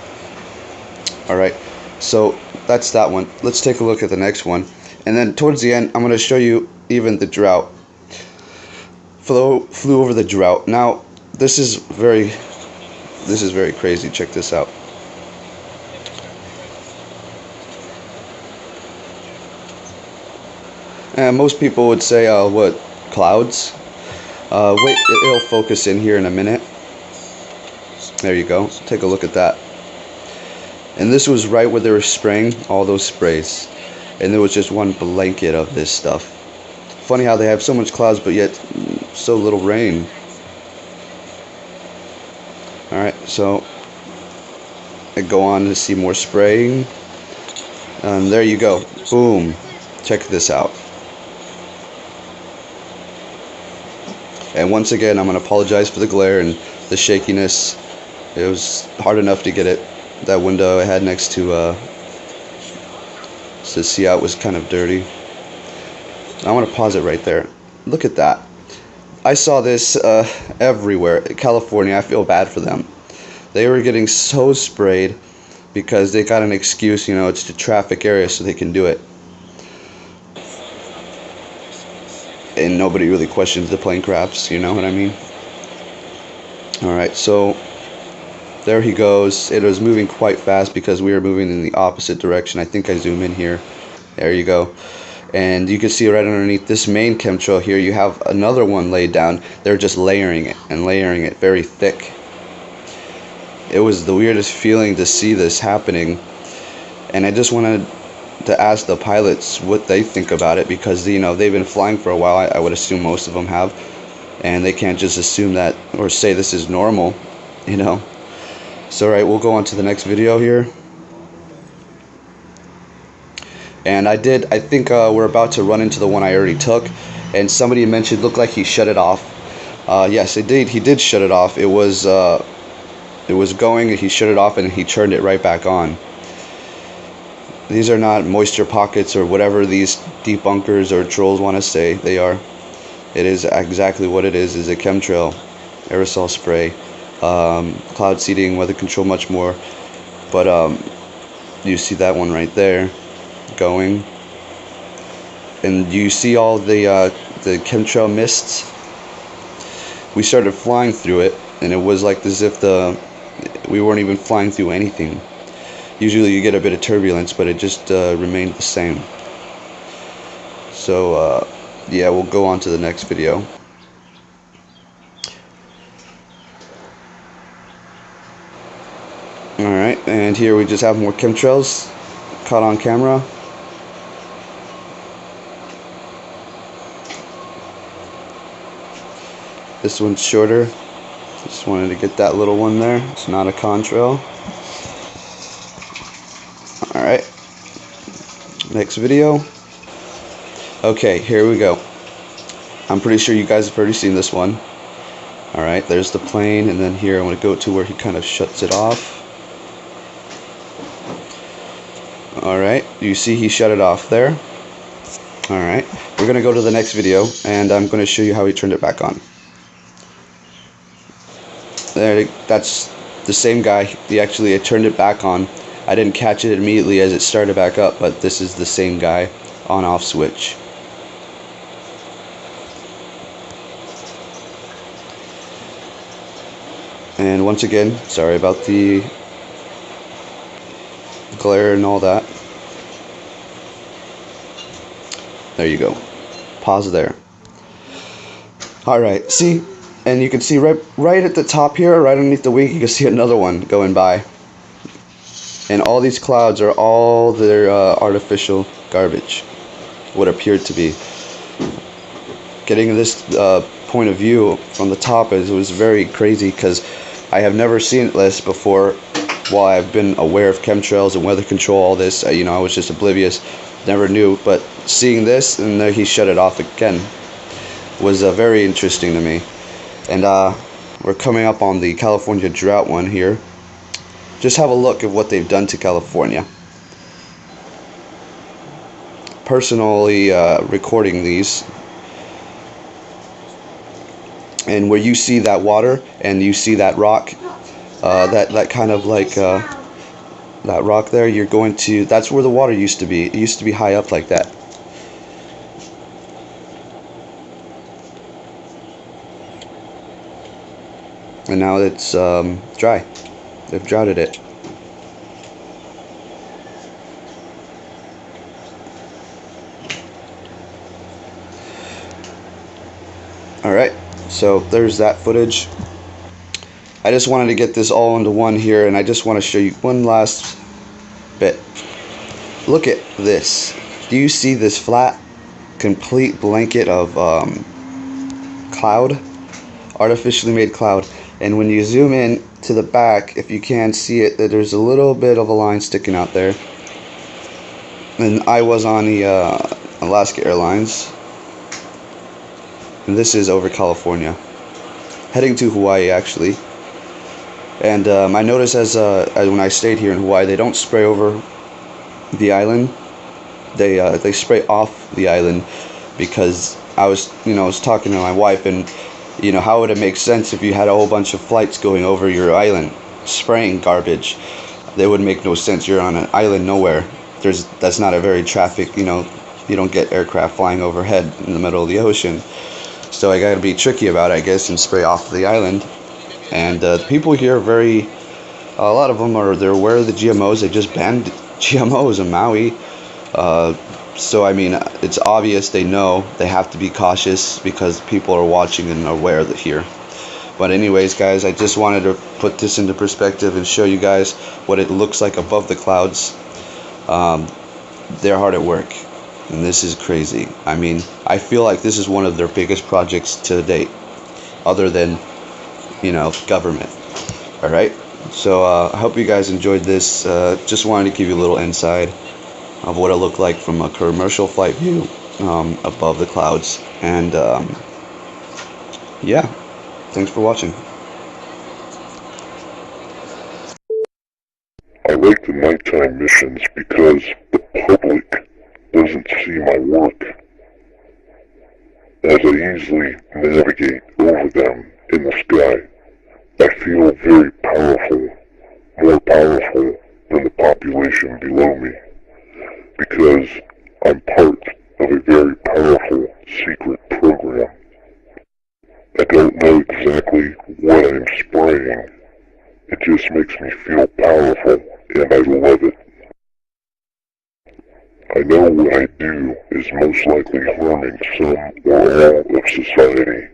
Alright, so that's that one. Let's take a look at the next one, and then towards the end I'm going to show you even the drought. Flew over the drought. Now this is very crazy. Check this out. And most people would say, what, clouds? Wait, it'll focus in here in a minute. There you go. Take a look at that. And this was right where they were spraying all those sprays. And there was just one blanket of this stuff. Funny how they have so much clouds but yet so little rain. Alright, so I go on to see more spraying. There you go. Boom. Check this out. And once again, I'm going to apologize for the glare and the shakiness. It was hard enough to get it. That window I had next to see out was kind of dirty. I want to pause it right there. Look at that. I saw this everywhere. California, I feel bad for them. They were getting so sprayed because they got an excuse, you know, it's the traffic area so they can do it. And nobody really questions the plane crafts, you know what I mean? Alright, so there he goes. It was moving quite fast because we were moving in the opposite direction. I think I zoom in here. There you go. And you can see right underneath this main chemtrail here, you have another one laid down. They're just layering it and layering it very thick. It was the weirdest feeling to see this happening. And I just wanted to ask the pilots what they think about it, because you know they've been flying for a while. I would assume most of them have, and they can't just assume that or say this is normal, you know. So right, we'll go on to the next video here. And I think we're about to run into the one I already took, and somebody mentioned looked like he shut it off. Yes, he did shut it off. It was going, he shut it off and he turned it right back on. These are not moisture pockets or whatever these debunkers or trolls want to say they are. It is exactly what it is a chemtrail, aerosol spray, cloud seeding, weather control, much more. But you see that one right there going, and you see all the chemtrail mists. We started flying through it, and it was like as if we weren't even flying through anything. Usually you get a bit of turbulence, but it just remained the same. So yeah, we'll go on to the next video. Alright, and here we just have more chemtrails caught on camera. This one's shorter. Just wanted to get that little one there. It's not a contrail. Alright, next video. Okay, here we go. I'm pretty sure you guys have already seen this one. Alright, there's the plane, and then here I want to go to where he kind of shuts it off. Alright, you see he shut it off there. Alright, we're going to go to the next video, and I'm going to show you how he turned it back on. There, that's the same guy. I turned it back on. I didn't catch it immediately as it started back up, but this is the same guy, on-off switch. And once again, sorry about the glare and all that. There you go. Pause there. Alright, see? And you can see right at the top here, right underneath the wing, you can see another one going by. And all these clouds are all their artificial garbage, what appeared to be. Getting this point of view from the top was very crazy, because I have never seen this before. While I've been aware of chemtrails and weather control, all this, you know, I was just oblivious, never knew. But seeing this, and there he shut it off again, was very interesting to me. And we're coming up on the California drought one here. Just have a look at what they've done to California. Personally recording these. And where you see that water and you see that rock, that kind of like that rock there, you're going to, that's where the water used to be. It used to be high up like that. And now it's dry. They've droughted it. Alright, So there's that footage. I just wanted to get this all into one here, and I just want to show you one last bit. Look at this. Do you see this flat, complete blanket of cloud? Artificially made cloud. And when you zoom in to the back, if you can see it, that there's a little bit of a line sticking out there. And I was on the Alaska Airlines, and this is over California, heading to Hawaii actually. And I noticed as when I stayed here in Hawaii, they don't spray over the island. They spray off the island, because I was talking to my wife, and how would it make sense if you had a whole bunch of flights going over your island spraying garbage? They would make no sense. You're on an island nowhere. That's not a very traffic, you don't get aircraft flying overhead in the middle of the ocean. So I got to be tricky about it, I guess, and spray off the island. And people here are a lot of them they're aware of the GMOs. They just banned GMOs in Maui. So I mean, it's obvious they know they have to be cautious, because people are watching and are aware of it here. But anyways, guys, I just wanted to put this into perspective and show you guys what it looks like above the clouds. They're hard at work, and this is crazy. I mean, I feel like this is one of their biggest projects to date, other than government. All right, so I hope you guys enjoyed this. Just wanted to give you a little insight of what it looked like from a commercial flight view above the clouds. And yeah, thanks for watching. I like the nighttime missions because the public doesn't see my work, as I easily navigate over them in the sky. I feel very powerful, more powerful than the population below me, because I'm part of a very powerful secret program. I don't know exactly what I'm spraying. It just makes me feel powerful, and I love it. I know what I do is most likely harming some or all of society.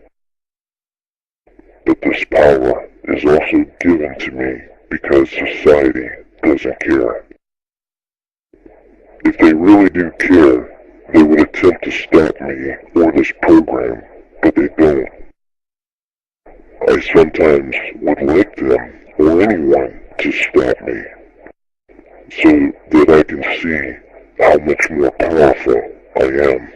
But this power is also given to me because society doesn't care. If they really do care, they would attempt to stop me or this program, but they don't. I sometimes would like them or anyone to stop me, so that I can see how much more powerful I am.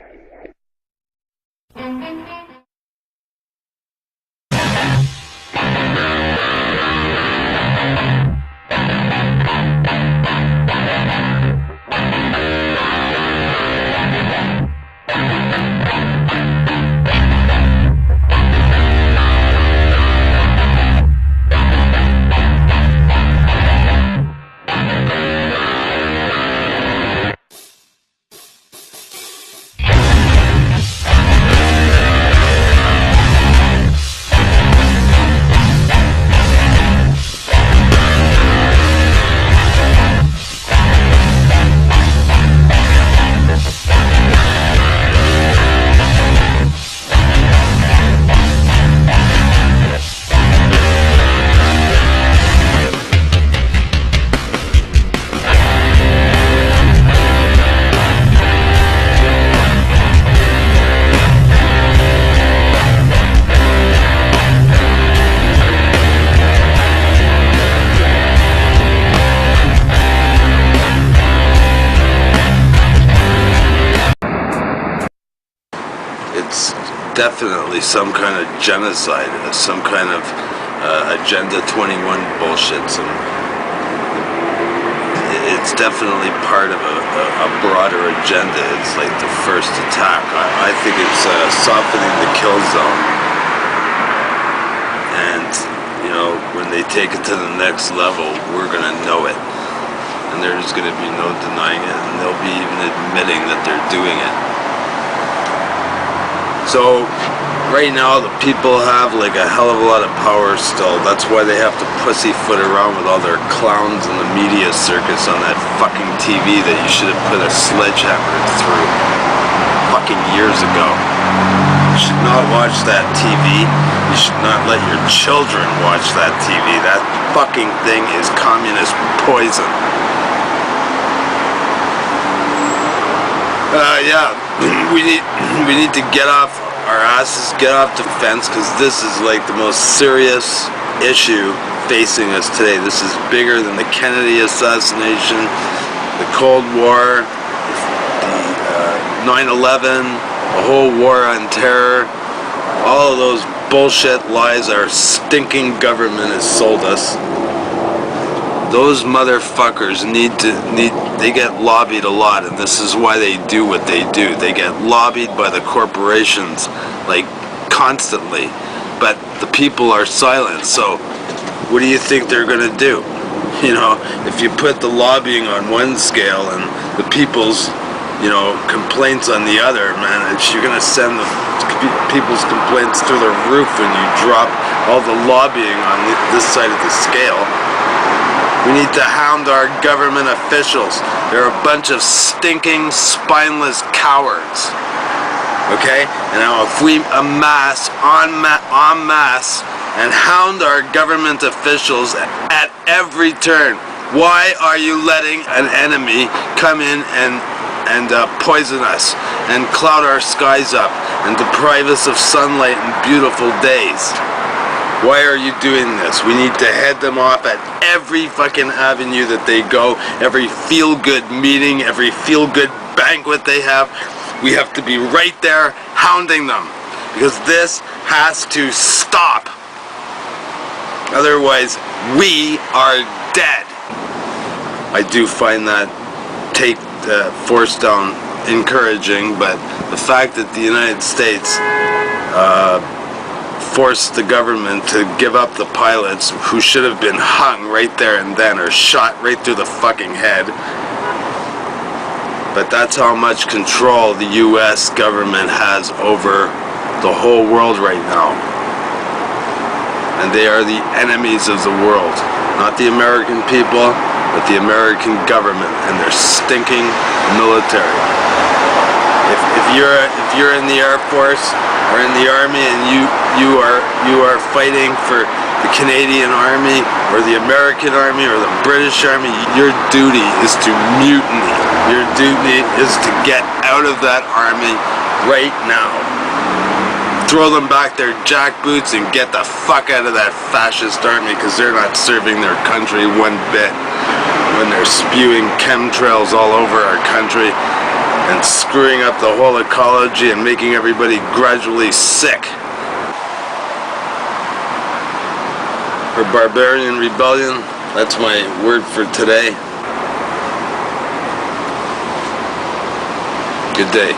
Definitely some kind of genocide, some kind of Agenda 21 bullshit. It's definitely part of a broader agenda. It's like the first attack. I think it's softening the kill zone. And, when they take it to the next level, we're going to know it. And there's going to be no denying it. And they'll be even admitting that they're doing it. So right now the people have like a hell of a lot of power still. That's why they have to pussyfoot around with all their clowns and the media circus on that fucking TV that you should have put a sledgehammer through fucking years ago. should not watch that TV. You should not let your children watch that TV. That fucking thing is communist poison. Yeah, we need to get off our asses, get off the fence, because this is like the most serious issue facing us today. This is bigger than the Kennedy assassination, the Cold War, the 9/11, the whole war on terror. All of those bullshit lies our stinking government has sold us. Those motherfuckers they get lobbied a lot, and this is why they do what they do. They get lobbied by the corporations, like, constantly. But the people are silent, so what do you think they're gonna do? You know, if you put the lobbying on one scale and the people's, you know, complaints on the other, man, you're gonna send the people's complaints through the roof when you drop all the lobbying on this side of the scale. We need to hound our government officials. They're a bunch of stinking, spineless cowards. Okay? And now if we amass, en masse, and hound our government officials at every turn, why are you letting an enemy come in and poison us and cloud our skies up and deprive us of sunlight and beautiful days? Why are you doing this? We need to head them off at every fucking avenue that they go, every feel-good meeting, every feel-good banquet they have. We have to be right there hounding them, because this has to stop. Otherwise, we are dead. I do find that take force down encouraging, but the fact that the United States forced the government to give up the pilots who should have been hung right there and then, or shot right through the fucking head. But that's how much control the US government has over the whole world right now. And they are the enemies of the world. Not the American people, but the American government and their stinking military. If you're in the Air Force or in the Army and you are fighting for the Canadian Army or the American Army or the British Army, your duty is to mutiny. Your duty is to get out of that army right now. Throw them back their jackboots and get the fuck out of that fascist army, because they're not serving their country one bit when they're spewing chemtrails all over our country and screwing up the whole ecology and making everybody gradually sick. For barbarian rebellion, that's my word for today. Good day.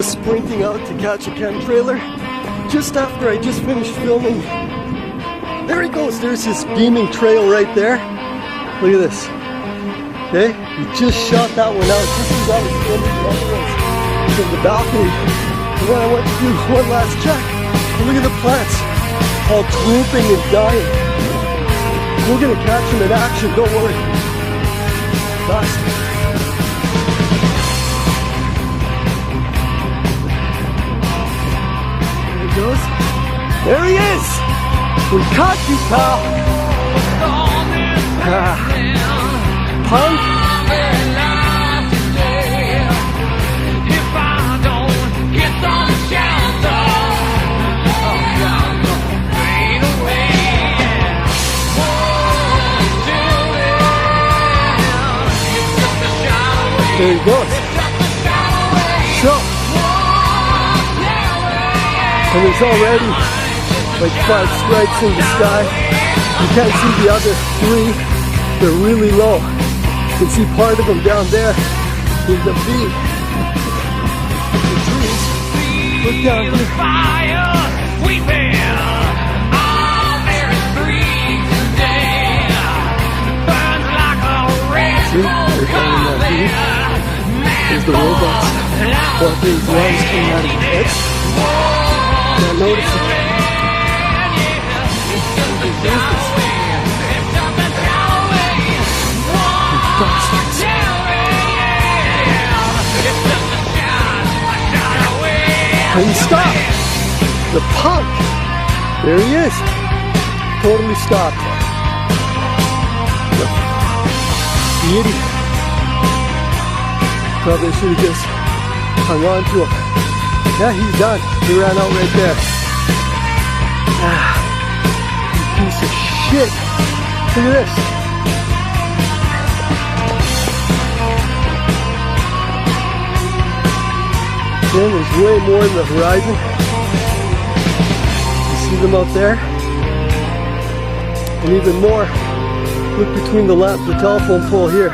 Sprinting out to catch a chemtrailer just after I just finished filming. There he goes, there's his beaming trail right there. Look at this. Okay, we just shot that one out just as I was filming the other ones from the balcony. And then I went to do one last check. And look at the plants, all drooping and dying. We're gonna catch him in action, don't worry. Nice. There he goes. There he is! We caught you, pal! Punk! There he goes. So, and there's already like 5 stripes in the sky. You can't see the other 3. They're really low. You can see part of them down there in the V. The trees. Look down here. See, they're down in that V. There's the robots. What these lines coming out of the heads. Now notice it. And he stopped. The punk. There he is. Totally stopped. The idiot. Probably should have just hung on to him. Yeah, he's done. He ran out right there. Ah, you piece of shit. Look at this. Then there's way more in the horizon. You see them out there? And even more, look between the telephone pole here.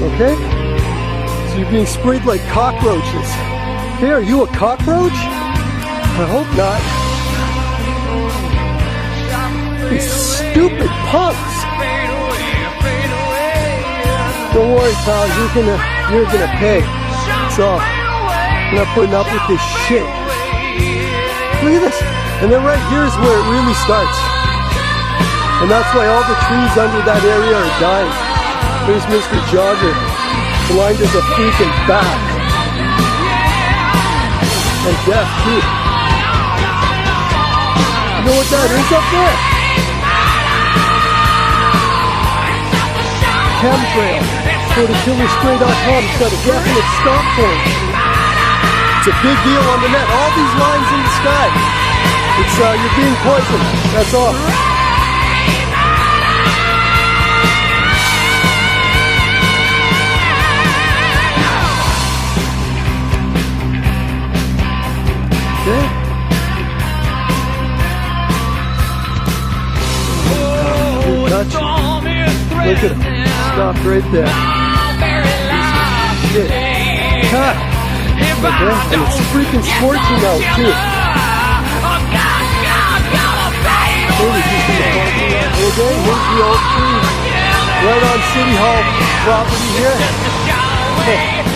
Okay? So you're being sprayed like cockroaches. Hey, are you a cockroach? I hope not. These stupid punks. Don't worry, pal, you're gonna pay. So, I'm not putting up with this shit. Look at this. And then right here is where it really starts. And that's why all the trees under that area are dying. There's Mr. Jogger, blind as a freaking bat. And deaf too. You know what that is up there? Chemtrail. Go to killerspray.com. It's got a definite stop point. It's a big deal on the net. All these lines in the sky. It's you're being poisoned. That's all. Okay. Touch. Look at it. Stop right there. Shit. Ha. Okay. And it's freaking scorching out too. Okay, here's the old tree. Right on City Hall property here. Okay.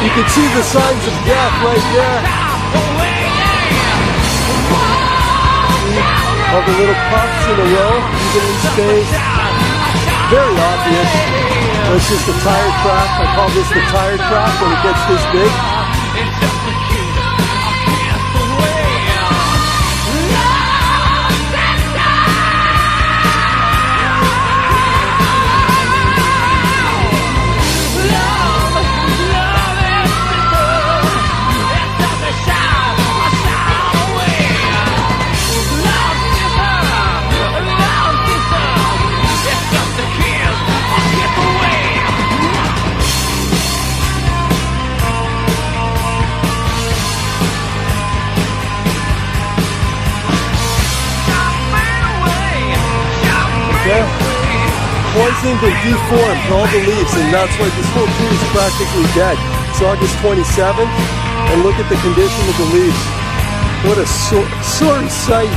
You can see the signs of death right there. All the little puffs in a row, evenly spaced. Very obvious. That's just a tire track. I call this the tire track when it gets this big. Poisoned and deformed, all the leaves, and that's why this whole tree is practically dead. It's August 27th, and look at the condition of the leaves. What a sorry sight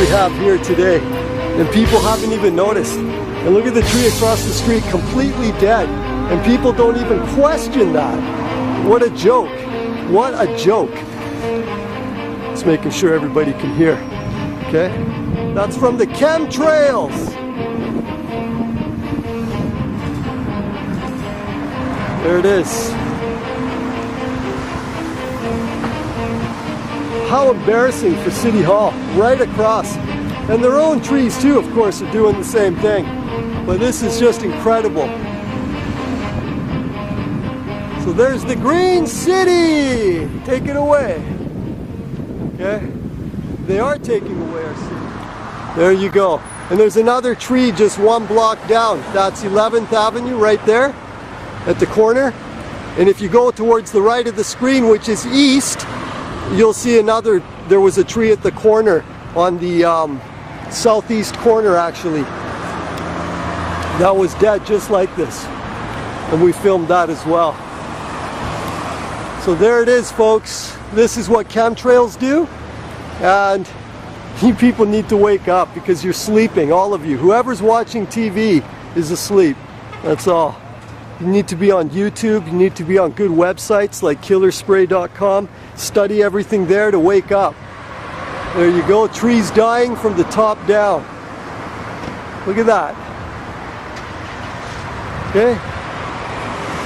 we have here today, and people haven't even noticed. And look at the tree across the street, completely dead, and people don't even question that. What a joke. What a joke. Just making sure everybody can hear. Okay? That's from the chemtrails. There it is. How embarrassing for City Hall, right across. And their own trees too, of course, are doing the same thing. But this is just incredible. So there's the Green City! Take it away. Okay? They are taking away our city. There you go. And there's another tree just one block down. That's 11th Avenue right there at the corner. And if you go towards the right of the screen, which is east, you'll see another, there was a tree at the corner on the southeast corner actually. That was dead just like this. And we filmed that as well. So there it is, folks. This is what chemtrails do. And you people need to wake up because you're sleeping, all of you. Whoever's watching TV is asleep. That's all. You need to be on YouTube. You need to be on good websites like killerspray.com. Study everything there to wake up. There you go. Trees dying from the top down. Look at that. Okay.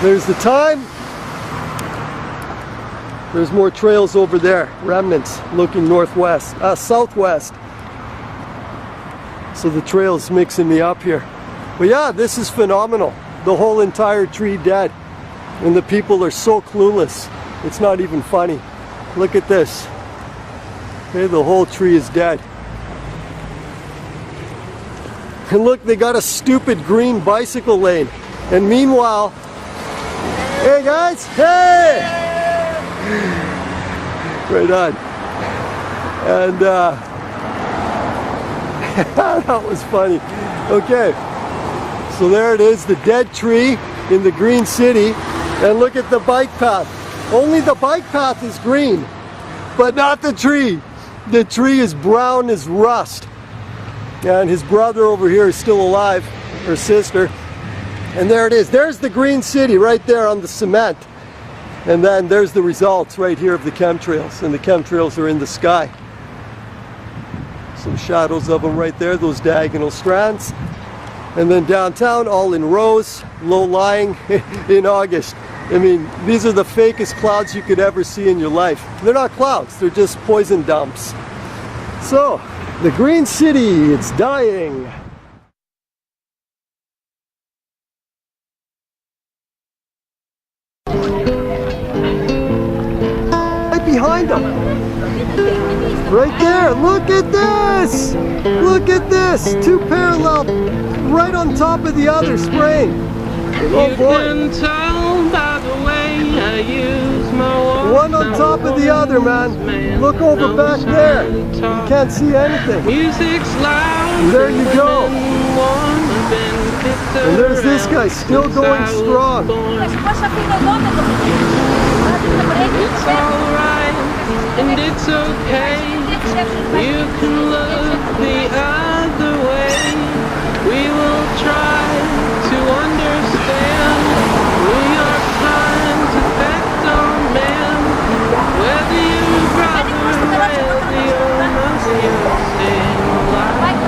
There's the time. There's more trails over there. Remnants looking northwest, southwest. So the trail's mixing me up here. But yeah, this is phenomenal. The whole entire tree dead. And the people are so clueless. It's not even funny. Look at this. Okay, the whole tree is dead. And look, they got a stupid green bicycle lane. And meanwhile, hey guys, hey! Right on. And that was funny. Okay, so there it is, the dead tree in the green city. And look at the bike path. Only the bike path is green, but not the tree. The tree is brown as rust. And his brother over here is still alive, or sister. And there it is. There's the green city right there on the cement. And then there's the results right here of the chemtrails. And the chemtrails are in the sky. Some shadows of them right there, those diagonal strands. And then downtown, all in rows, low-lying in August. I mean, these are the fakest clouds you could ever see in your life. They're not clouds, they're just poison dumps. So, the green city, it's dying. Right behind them. Right there, look at this! Look at this! Two parallel, right on top of the other spraying. Oh boy. One on top of the other, man. Look over back there. You can't see anything. And there you go. And there's this guy still going strong. It's alright, and it's okay. You can look the other way. We will try to understand. We are trying to affect our man. Whether you're brother, whether you're mother, staying alive,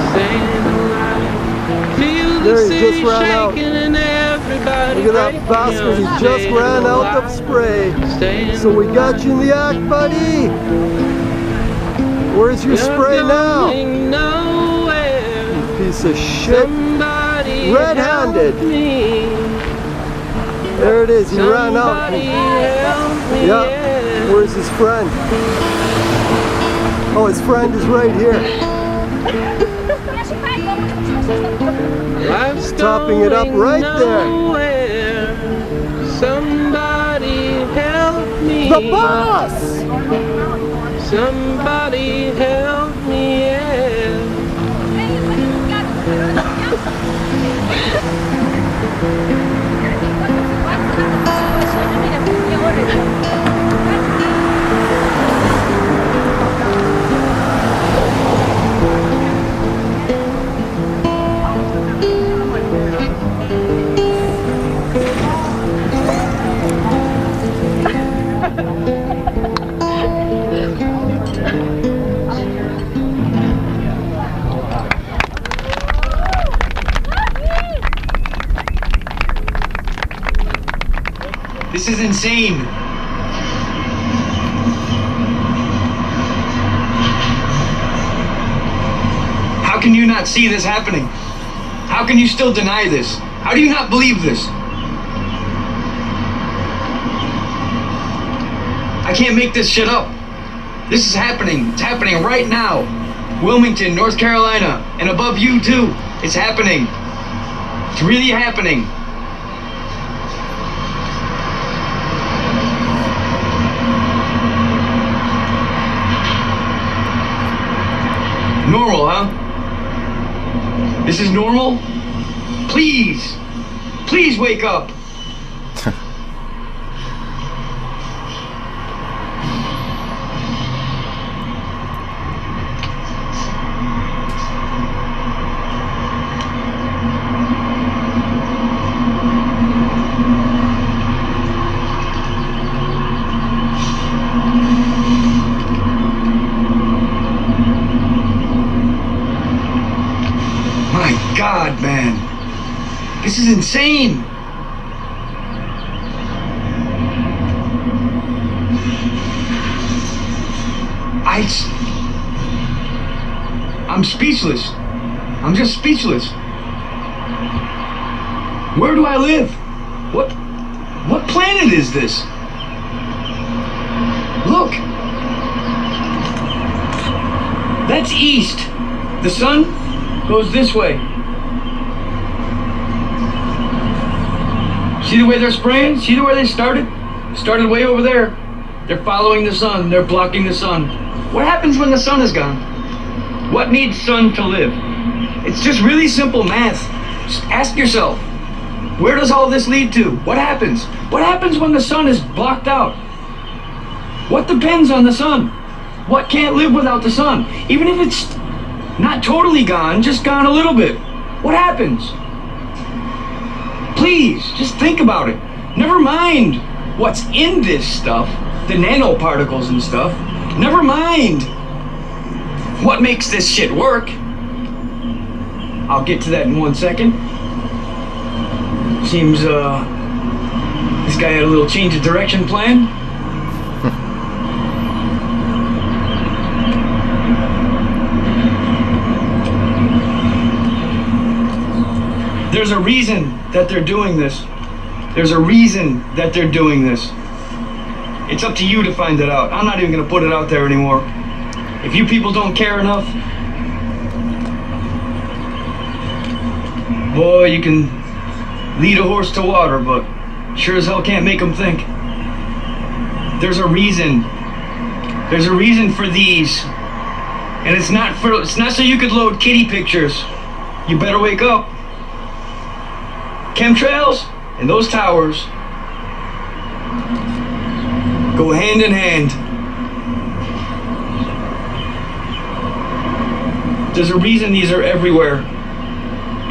staying alive. Feel the city shaking and everybody. Look at that bastard, he just ran out of spray. So we got you in the act, buddy. Where's your spray now? You piece of shit. Red-handed. There it is, he ran out. Yeah, where's his friend? Oh, his friend is right here. He's topping it up right there. Somebody help me. The boss! Somebody help me, yeah. This is insane. How can you not see this happening? How can you still deny this? How do you not believe this? I can't make this shit up. This is happening. It's happening right now. Wilmington, North Carolina, and above you too. It's happening. It's really happening. Normal, huh? This is normal? Please! Please wake up! This is insane. I'm speechless. I'm just speechless. Where do I live? What planet is this? Look. That's east. The sun goes this way. See the way they're spraying? See the way they started? Started way over there. They're following the sun. They're blocking the sun. What happens when the sun is gone? What needs sun to live? It's just really simple math. Just ask yourself, where does all this lead to? What happens? What happens when the sun is blocked out? What depends on the sun? What can't live without the sun? Even if it's not totally gone, just gone a little bit. What happens? Please, just think about it. Never mind what's in this stuff, the nanoparticles and stuff. Never mind what makes this shit work. I'll get to that in 1 second. Seems, this guy had a little change of direction plan. There's a reason that they're doing this. There's a reason that they're doing this. It's up to you to find it out. I'm not even gonna put it out there anymore. If you people don't care enough, boy, you can lead a horse to water, but sure as hell can't make them think. There's a reason. There's a reason for these. And it's not so you could load kitty pictures. You better wake up. Chemtrails and those towers go hand in hand. There's a reason these are everywhere.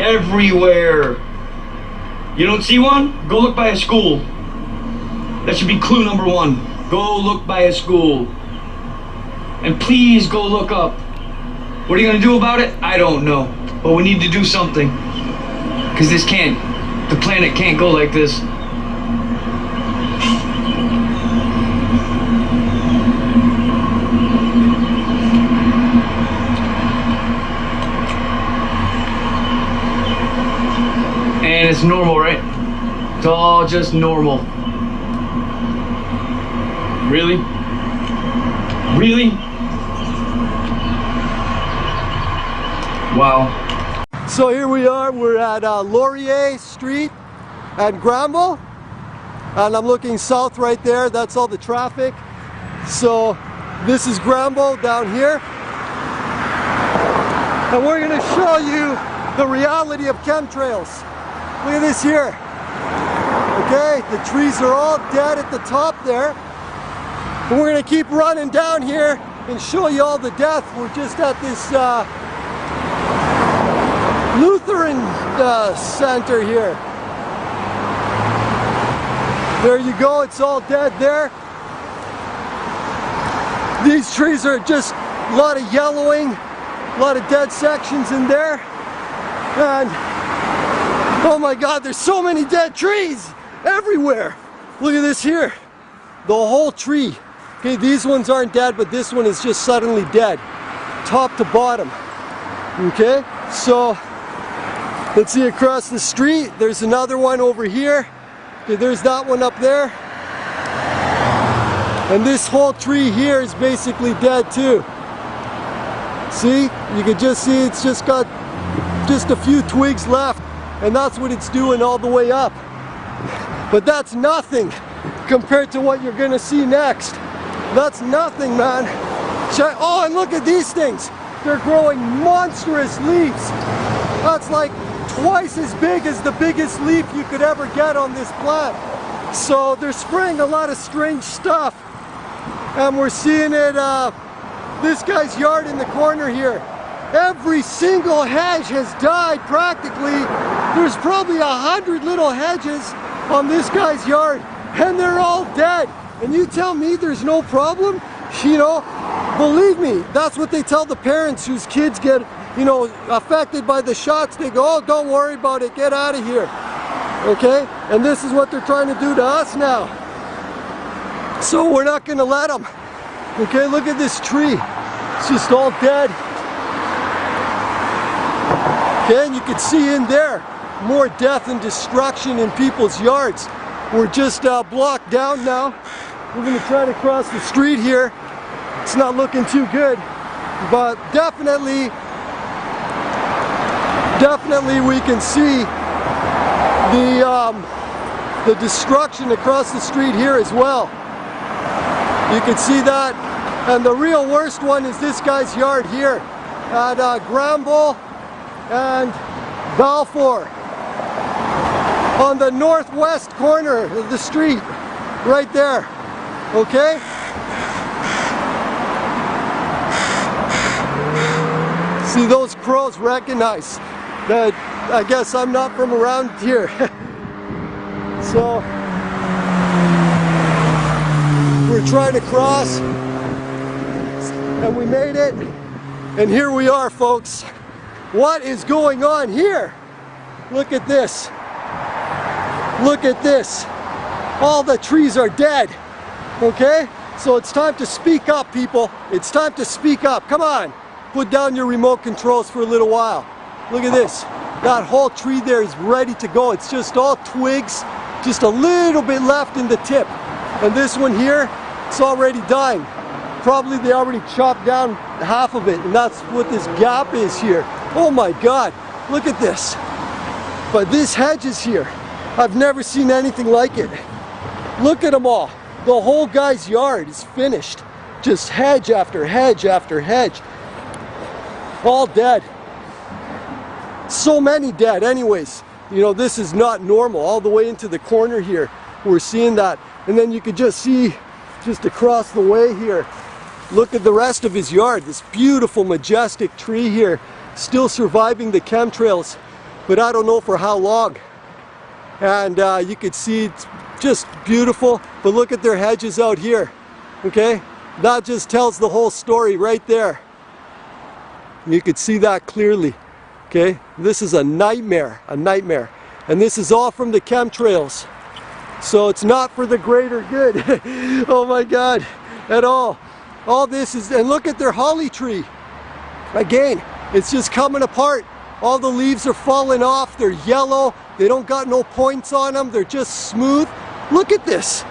Everywhere. You don't see one? Go look by a school. That should be clue number 1. Go look by a school. And please go look up. What are you gonna do about it? I don't know. But we need to do something. Because the planet can't go like this. And it's normal, right? It's all just normal. Really? Really? Wow. So here we are, we're at Laurier Street at Granville, and I'm looking south right there. That's all the traffic. So this is Granville down here, and we're going to show you the reality of chemtrails. Look at this here. Okay, the trees are all dead at the top there, and we're going to keep running down here and show you all the death. We're just at this Lutheran center here. There you go, it's all dead there. These trees are just a lot of yellowing, a lot of dead sections in there. And oh my God, there's so many dead trees everywhere. Look at this here, the whole tree. Okay, these ones aren't dead, but this one is just suddenly dead, top to bottom. Okay, so let's see across the street. There's another one over here. Okay, there's that one up there. And this whole tree here is basically dead too. See, you can just see it's just got just a few twigs left, and that's what it's doing all the way up. But that's nothing compared to what you're gonna see next. That's nothing, man. Oh, and look at these things. They're growing monstrous leaves. That's like twice as big as the biggest leaf you could ever get on this plant. So they're spraying a lot of strange stuff. And we're seeing it, this guy's yard in the corner here. Every single hedge has died practically. There's probably 100 little hedges on this guy's yard, and they're all dead. And you tell me there's no problem? You know, believe me, that's what they tell the parents whose kids get, you know, affected by the shots. They go, oh, don't worry about it, get out of here. Okay? And this is what they're trying to do to us now. So we're not going to let them. Okay, look at this tree. It's just all dead. Okay, and you can see in there more death and destruction in people's yards. We're just blocked down now. We're going to try to cross the street here. It's not looking too good, but definitely we can see the destruction across the street here as well. You can see that, and the real worst one is this guy's yard here at Granville and Balfour on the northwest corner of the street, right there. Okay? See, those crows recognize that I guess I'm not from around here. So we're trying to cross, and we made it, and here we are, folks. What is going on here? Look at this. Look at this. All the trees are dead. Okay? So it's time to speak up, people. It's time to speak up. Come on. Put down your remote controls for a little while. Look at this. That whole tree there is ready to go. It's just all twigs, just a little bit left in the tip. And this one here, it's already dying. Probably they already chopped down half of it, and that's what this gap is here. Oh my God, look at this. But this hedge is here. I've never seen anything like it. Look at them all. The whole guy's yard is finished. Just hedge after hedge after hedge. All dead. So many dead anyways. You know, this is not normal. All the way into the corner here, we're seeing that. And then you could just see, just across the way here, look at the rest of his yard. This beautiful, majestic tree here, still surviving the chemtrails, but I don't know for how long. And you could see it's just beautiful, but look at their hedges out here. Okay? That just tells the whole story right there. You could see that clearly. Okay? This is a nightmare, a nightmare. And this is all from the chemtrails. So it's not for the greater good. Oh my God, at all. All this is, and look at their holly tree. Again, it's just coming apart. All the leaves are falling off. They're yellow. They don't got no points on them. They're just smooth. Look at this.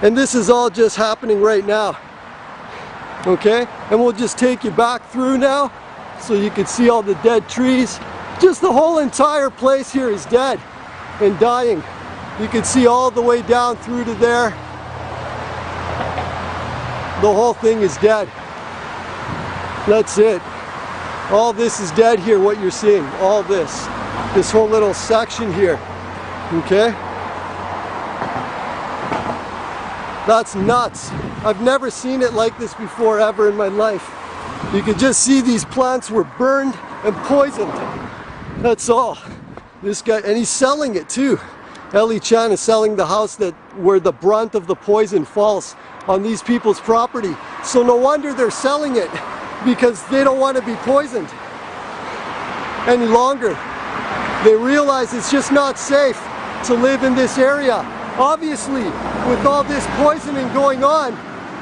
And this is all just happening right now. Okay? And we'll just take you back through now so you can see all the dead trees. Just the whole entire place here is dead and dying. You can see all the way down through to there. The whole thing is dead. That's it. All this is dead here, what you're seeing. All this. This whole little section here. Okay? That's nuts. I've never seen it like this before ever in my life. You can just see these plants were burned and poisoned. That's all. This guy, and he's selling it too. Ellie Chan is selling the house where the brunt of the poison falls on these people's property. So no wonder they're selling it, because they don't want to be poisoned any longer. They realize it's just not safe to live in this area. Obviously, with all this poisoning going on,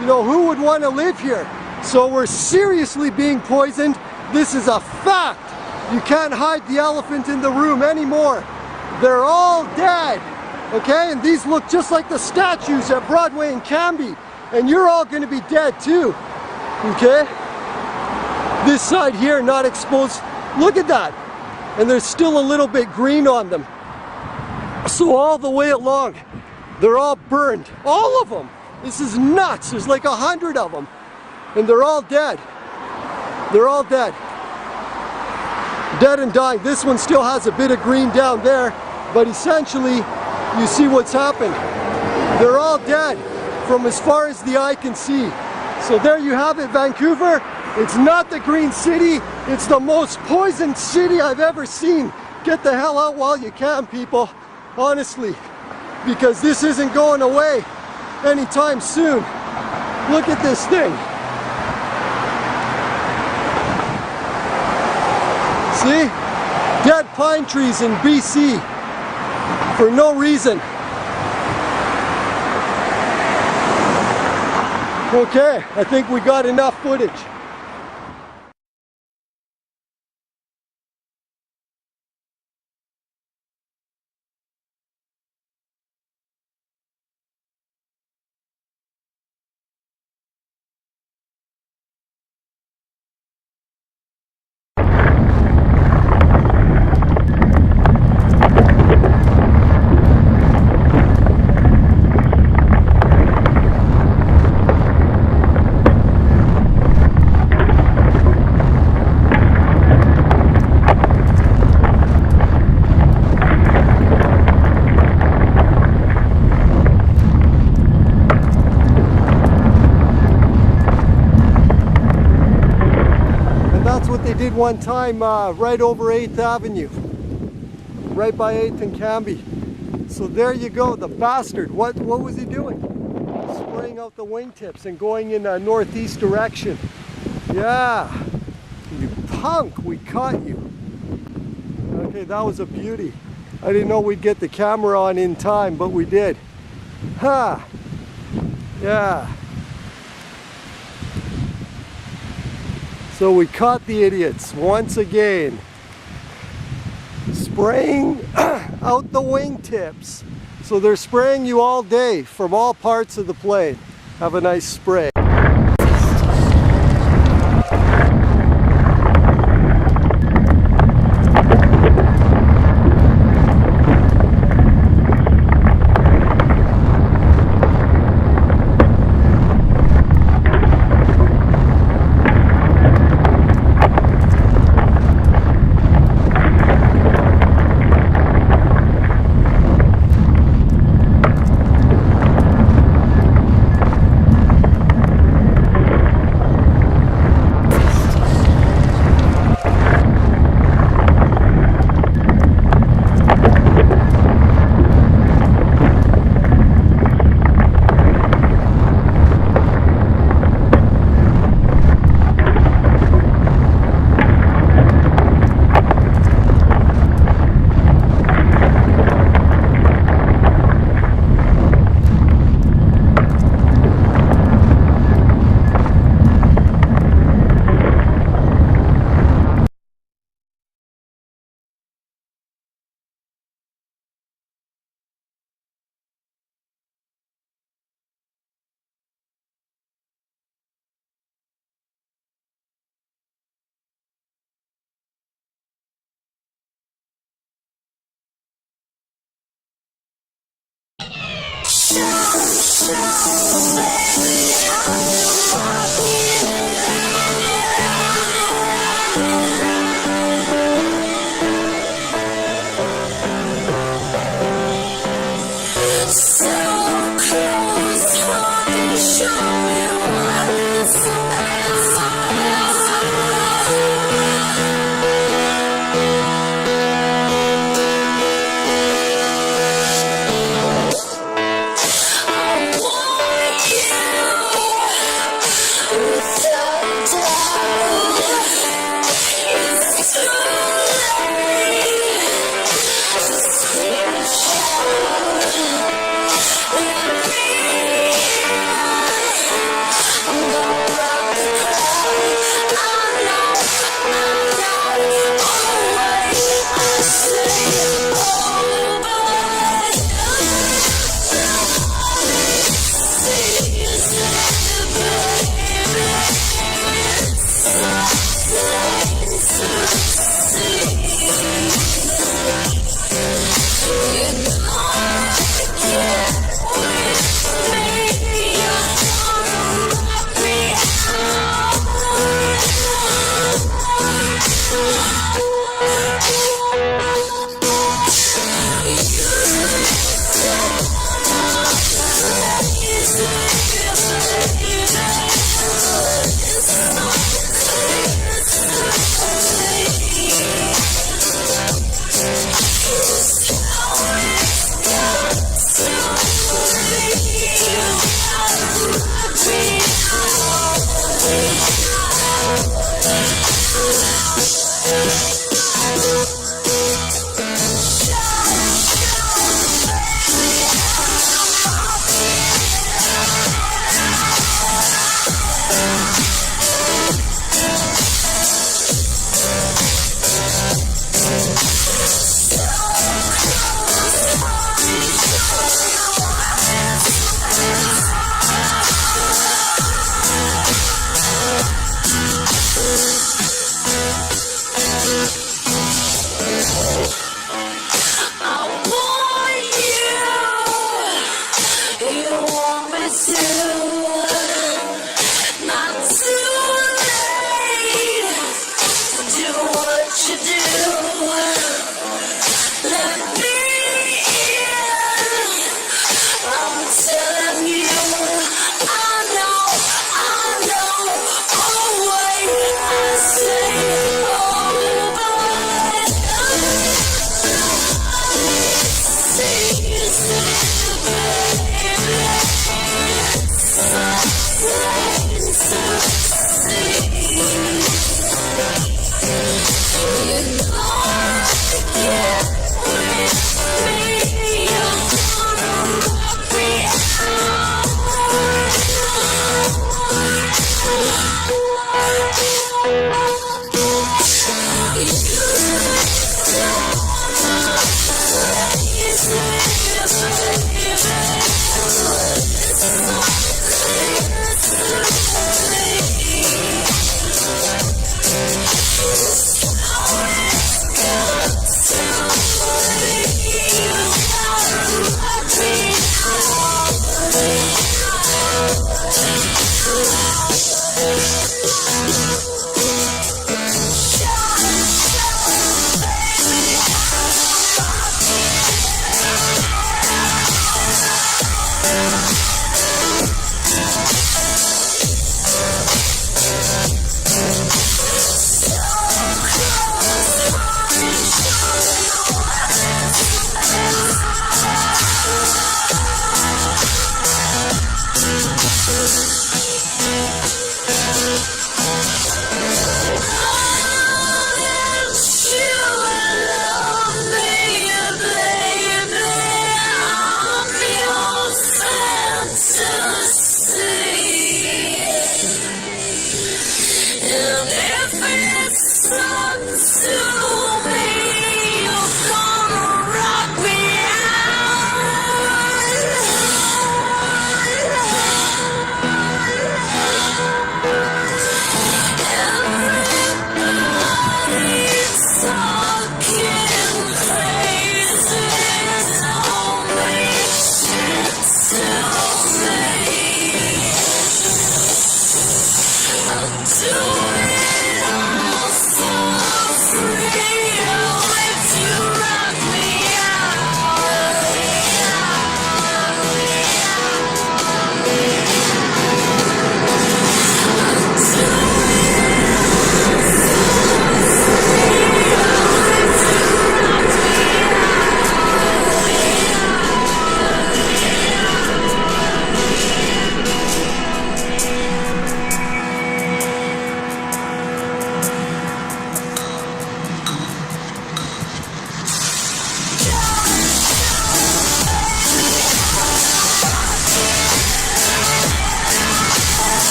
you know, who would want to live here? So we're seriously being poisoned. This is a fact. You can't hide the elephant in the room anymore. They're all dead, okay? And these look just like the statues at Broadway and Canby. And you're all going to be dead too, okay? This side here, not exposed. Look at that. And there's still a little bit green on them. So all the way along, they're all burned. All of them. This is nuts. There's like 100 of them. And they're all dead. They're all dead. Dead and dying. This one still has a bit of green down there, but essentially, you see what's happened. They're all dead from as far as the eye can see. So there you have it, Vancouver. It's not the green city. It's the most poisoned city I've ever seen. Get the hell out while you can, people. Honestly, because this isn't going away anytime soon. Look at this thing. See? Dead pine trees in BC for no reason. Okay, I think we got enough footage. They did one time right over 8th Avenue, right by 8th and Cambie. So there you go, the bastard. What was he doing? Spraying out the wingtips and going in a northeast direction. Yeah, you punk, we caught you. Okay, that was a beauty. I didn't know we'd get the camera on in time, but we did. Ha! Yeah. So we caught the idiots once again, spraying out the wingtips. So they're spraying you all day from all parts of the plane. Have a nice spray.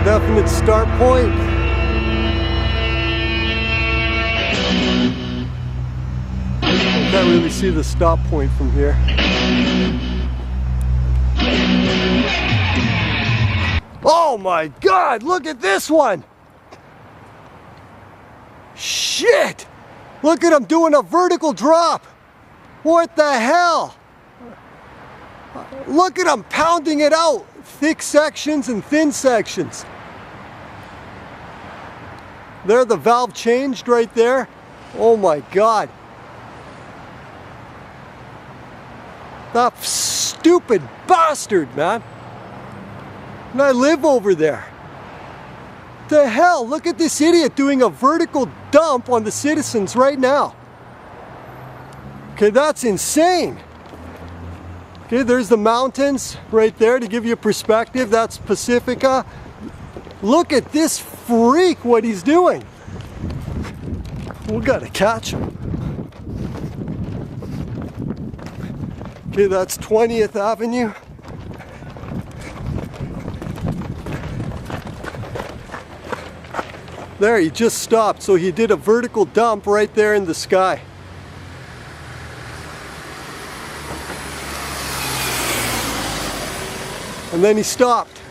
definite start point. I can't really see the stop point from here. Oh my God, look at this one. Shit! Look at him doing a vertical drop. What the hell? Look at him pounding it out. Thick sections and thin sections. There, the valve changed right there. Oh my God. That stupid bastard, man. And I live over there. The hell, look at this idiot doing a vertical dump on the citizens right now. Okay, that's insane. Okay, there's the mountains right there to give you a perspective. That's Pacifica. Look at this freak, what he's doing. We gotta catch him. Okay, that's 20th Avenue. There, he just stopped, so he did a vertical dump right there in the sky. And then he stopped.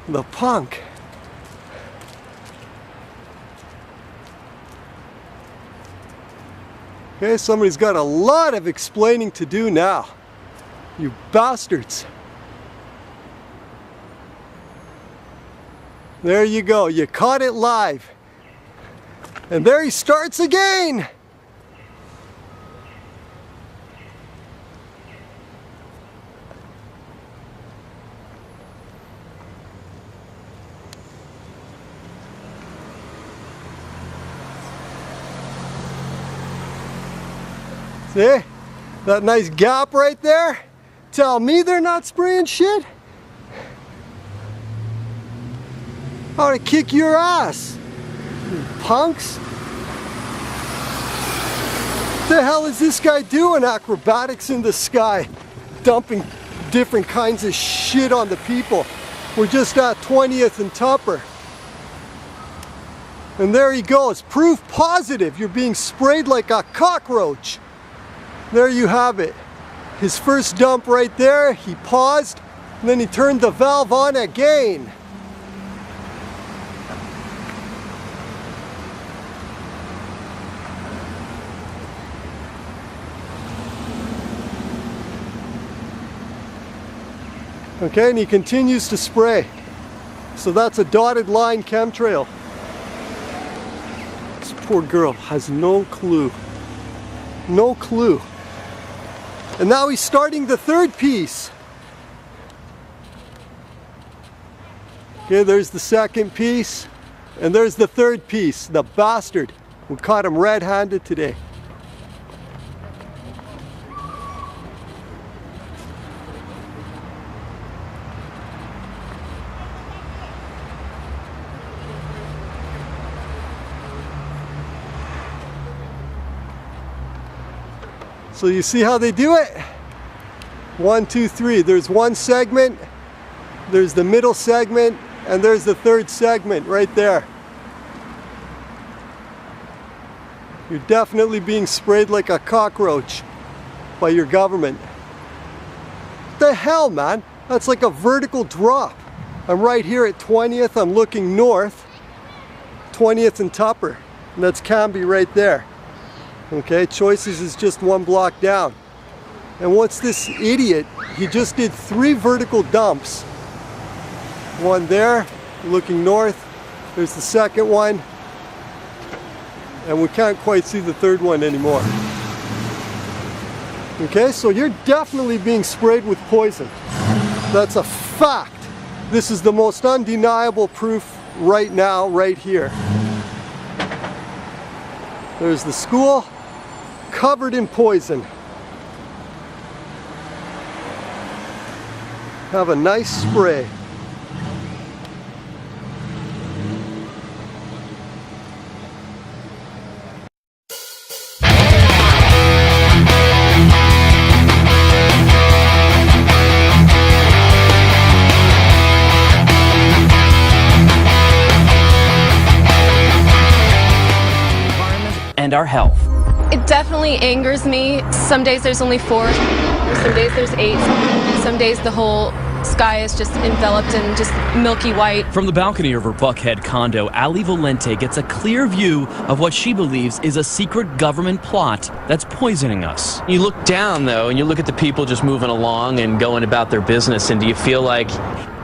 The punk. Okay, somebody's got a lot of explaining to do now. You bastards. There you go, you caught it live. And there he starts again. See? That nice gap right there? Tell me they're not spraying shit? I ought to kick your ass, you punks. What the hell is this guy doing? Acrobatics in the sky, dumping different kinds of shit on the people. We're just at 20th and Tupper. And there he goes, proof positive you're being sprayed like a cockroach. There you have it. His first dump right there, he paused, and then he turned the valve on again. Okay, and he continues to spray. So that's a dotted line chemtrail. This poor girl has no clue. No clue. And now he's starting the third piece. Okay, there's the second piece. And there's the third piece, the bastard. We caught him red-handed today. So you see how they do it? 1, 2, 3. There's one segment, there's the middle segment, and there's the third segment right there. You're definitely being sprayed like a cockroach by your government. What the hell, man? That's like a vertical drop. I'm right here at 20th, I'm looking north, 20th and Tupper, and that's Canby right there. Okay, Choices is just one block down. And what's this idiot? He just did 3 vertical dumps. One there, looking north. There's the second one. And we can't quite see the third one anymore. Okay, so you're definitely being sprayed with poison. That's a fact. This is the most undeniable proof right now, right here. There's the school, covered in poison. Have a nice spray. and our health. It definitely angers me. Some days there's only 4, some days there's 8, some days the whole sky is just enveloped in just milky white. From the balcony of her Buckhead condo, Ali Valente gets a clear view of what she believes is a secret government plot that's poisoning us. You look down, though, and you look at the people just moving along and going about their business, and do you feel like...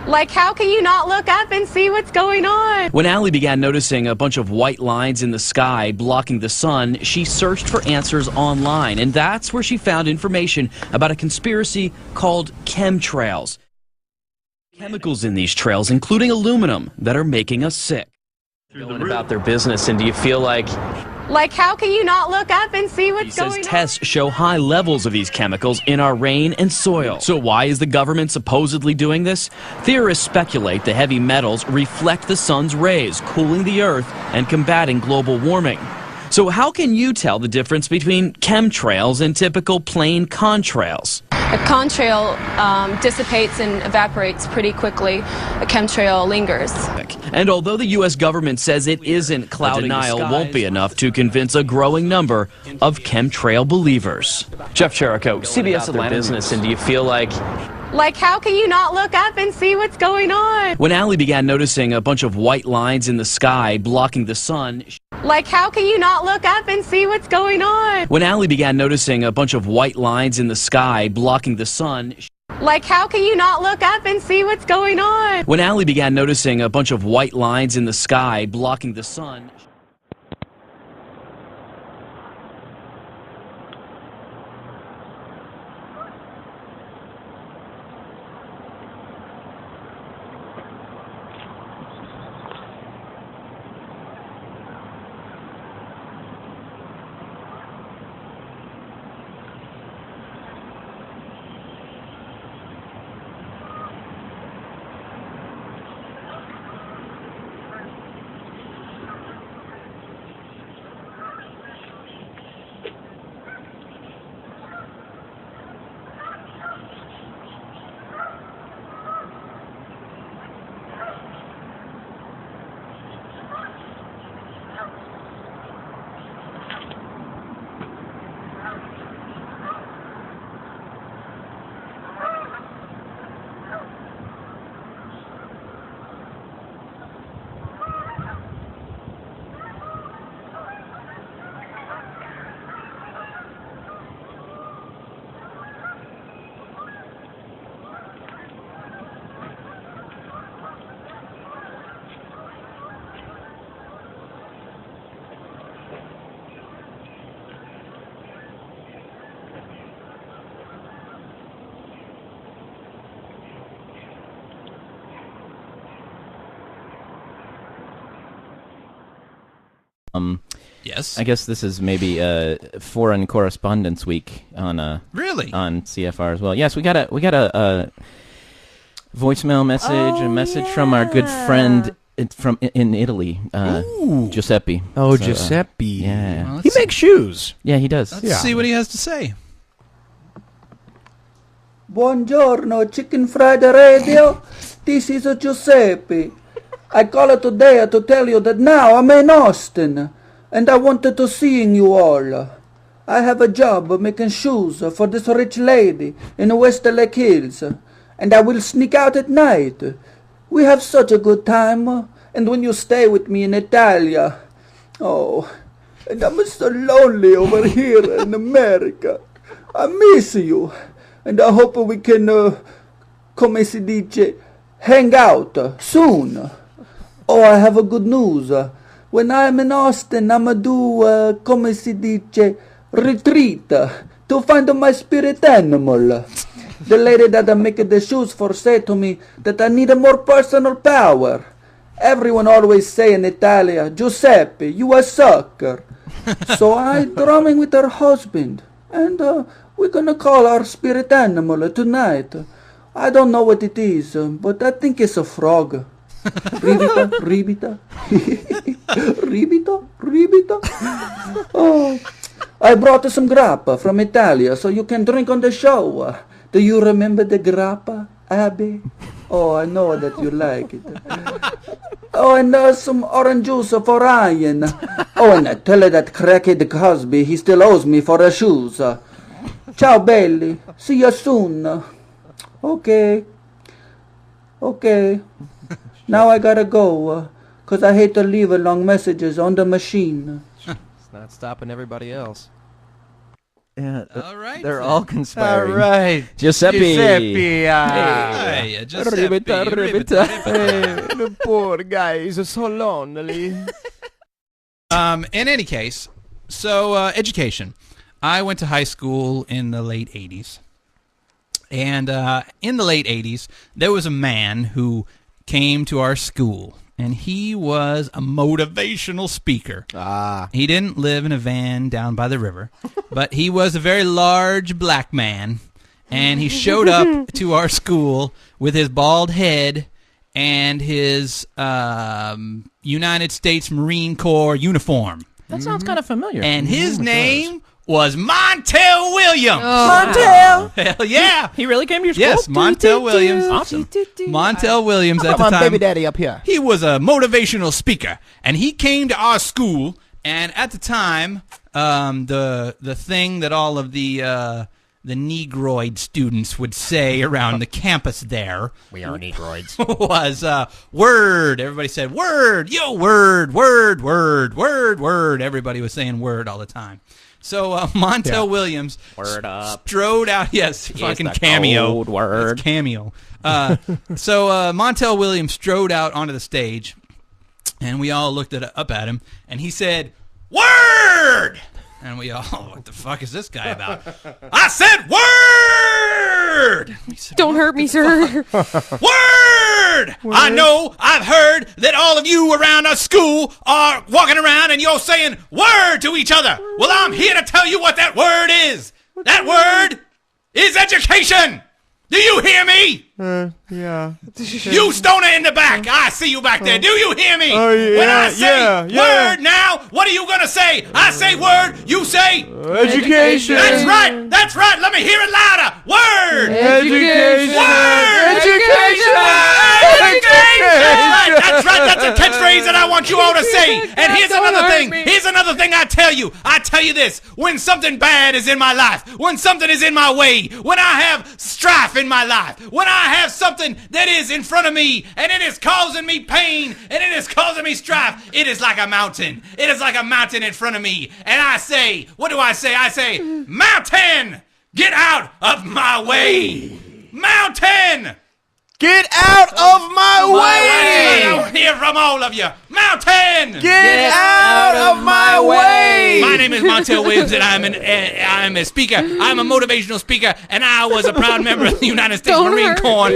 Like, how can you not look up and see what's going on? When Ali began noticing a bunch of white lines in the sky blocking the sun, she searched for answers online, and that's where she found information about a conspiracy called chemtrails. Chemicals in these trails, including aluminum, that are making us sick. Going about their business, and do you feel like... Like, how can you not look up and see what's going on? He says tests show high levels of these chemicals in our rain and soil. So why is the government supposedly doing this? Theorists speculate the heavy metals reflect the sun's rays, cooling the earth and combating global warming. So how can you tell the difference between chemtrails and typical plain contrails? A contrail dissipates and evaporates pretty quickly. A chemtrail lingers. And although the U.S. government says it isn't, cloud denial won't be enough to convince a growing number of chemtrail believers. Jeff Jericho, CBS Atlanta business, and do you feel like... Like, how can you not look up and see what's going on? When Ali began noticing a bunch of white lines in the sky blocking the sun... Like, how can you not look up and see what's going on? When Ali began noticing a bunch of white lines in the sky blocking the sun... Like, how can you not look up and see what's going on? When Ali began noticing a bunch of white lines in the sky blocking the sun... Yes. I guess this is maybe foreign correspondence week on really on CFR as well. Yes, we got a voicemail message, a message from our good friend in Italy, Giuseppe. Oh, so, Giuseppe. Yeah, well, he makes shoes. Yeah, he does. Let's see what he has to say. Buongiorno, Chicken Fried Radio. This is Giuseppe. I called today to tell you that now I'm in Austin, and I wanted to see you all. I have a job making shoes for this rich lady in West Lake Hills, and I will sneak out at night. We have such a good time, and when you stay with me in Italia, oh, and I'm so lonely over here in America. I miss you, and I hope we can, come si dice, hang out soon. Oh, I have a good news. When I'm in Austin, I'm going to do, come si dice, retreat to find my spirit animal. The lady that I'm making the shoes for said to me that I need a more personal power. Everyone always say in Italia, Giuseppe, you a sucker. So I'm drumming with her husband, and we're going to call our spirit animal tonight. I don't know what it is, but I think it's a frog. Ribita, ribita, ribita, ribita. Oh, I brought some grappa from Italia so you can drink on the show. Do you remember the grappa, Abby? Oh, I know that you like it. Oh, and some orange juice for Ryan. Oh, and tell her that crackhead Cosby, he still owes me for her shoes. Ciao, belly. See you soon. Okay. Okay. Now I gotta go, 'cause I hate to leave long messages on the machine. It's not stopping everybody else. Yeah, all right. They're all conspiring. All right. Giuseppe. Giuseppe. Hey, Giuseppe. The poor guy is so lonely. In any case, so education. I went to high school in the late 80s. And in the late 80s, there was a man who came to our school, and he was a motivational speaker. He didn't live in a van down by the river, but he was a very large black man, and he showed up to our school with his bald head and his United States Marine Corps uniform. That sounds kind of familiar. And his name was Montel Williams. Montel! Hell yeah! He really came to your school? Yes, Montel Williams. Awesome. Montel Williams at the Come time. on, baby daddy up here. He was a motivational speaker, and he came to our school. And at the time, the thing that all of the Negroid students would say around the campus there, we are Negroids, was word. Everybody said word, yo, word, word, word, word, word. Everybody was saying word all the time. So Montel Williams word up. Strode out. Yes, fucking cameo. Old word. That's cameo. So Montel Williams strode out onto the stage, and we all looked up at him, and he said, "Word!" And we all, what the fuck is this guy about? I said, "Word!" Said, don't hurt me, sir. Word! I know, I've heard that all of you around our school are walking around and you're saying word to each other. Well, I'm here to tell you what that word is. That word is education. Do you hear me? Yeah. You stoner in the back. I see you back there. Do you hear me? Oh, yeah, when I say yeah. word now, what are you going to say? I say word, you say education. That's right. That's right. Let me hear it louder. Word. Education. Word. Education. That's right. That's a catchphrase that I want you all to say. And here's another thing. Here's another thing I tell you. I tell you this. When something bad is in my life, when something is in my way, when I have strife in my life, when I have something that is in front of me and it is causing me pain and it is causing me strife, it is like a mountain. It is like a mountain in front of me. And I say, what do I say? I say, mountain, get out of my way. Mountain, get out of my way. I don't hear from all of you. Mountain, get out of my way. My name is Montel Williams, and I'm a speaker. I'm a motivational speaker, and I was a proud member of the United States Marine Corps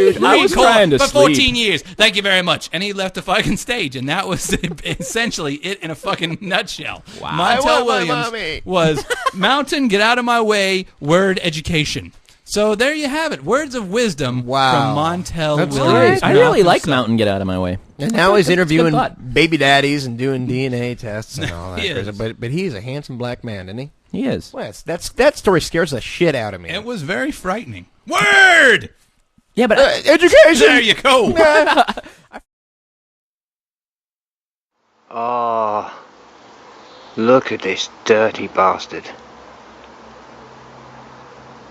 for 14 years. Thank you very much. And he left the fucking stage, and that was essentially it in a fucking nutshell. Wow. Montel Williams was mountain, get out of my way, word education. So there you have it. Words of wisdom from Montel Williams. Great. I really like Mountain, get out of my way. And now he's interviewing baby daddies and doing DNA tests and all that. He is. But he's a handsome black man, isn't he? He is. Well, that story scares the shit out of me. It was very frightening. Word! Yeah, but education! There you go. Oh, look at this dirty bastard.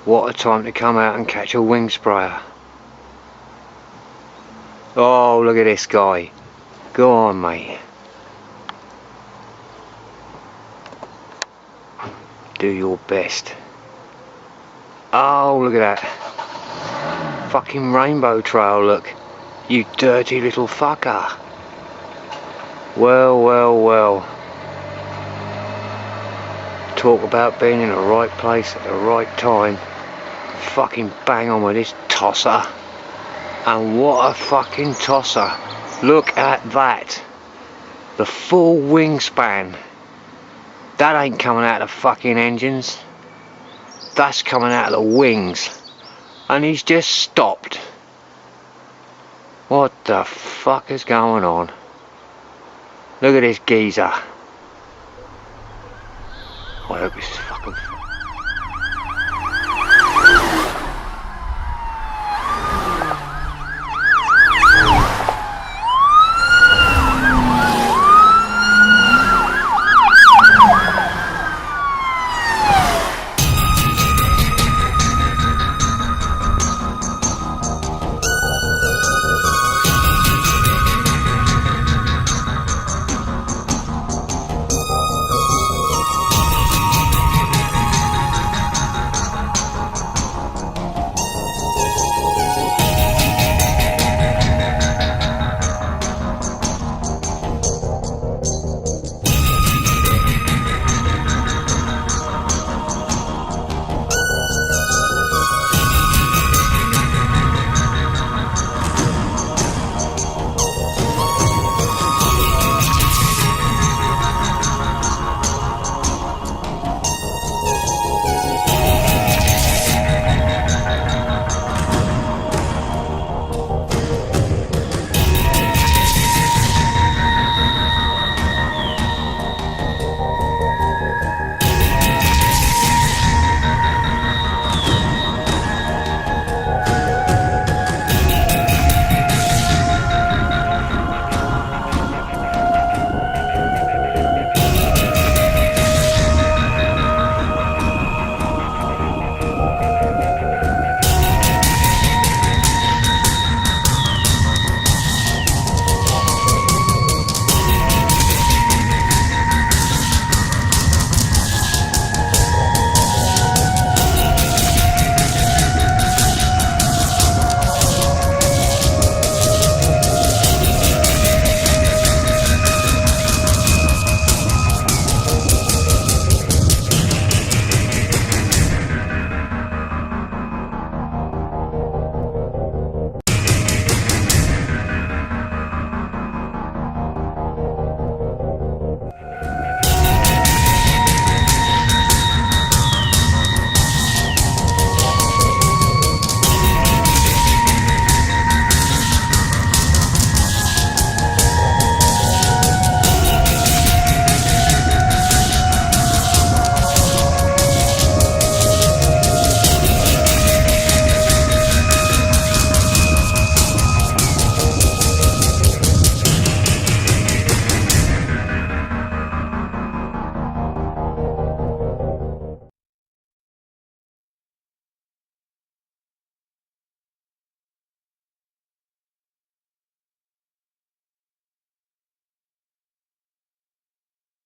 What a time to come out and catch a wing sprayer. Oh, look at this guy. Go on, mate. Do your best. Oh, look at that. Fucking rainbow trail, look. You dirty little fucker. Well, well, well. Talk about being in the right place at the right time. Fucking bang on with this tosser. And what a fucking tosser. Look at that. The full wingspan. That ain't coming out of the fucking engines. That's coming out of the wings. And he's just stopped. What the fuck is going on? Look at this geezer. I hope this is fucking...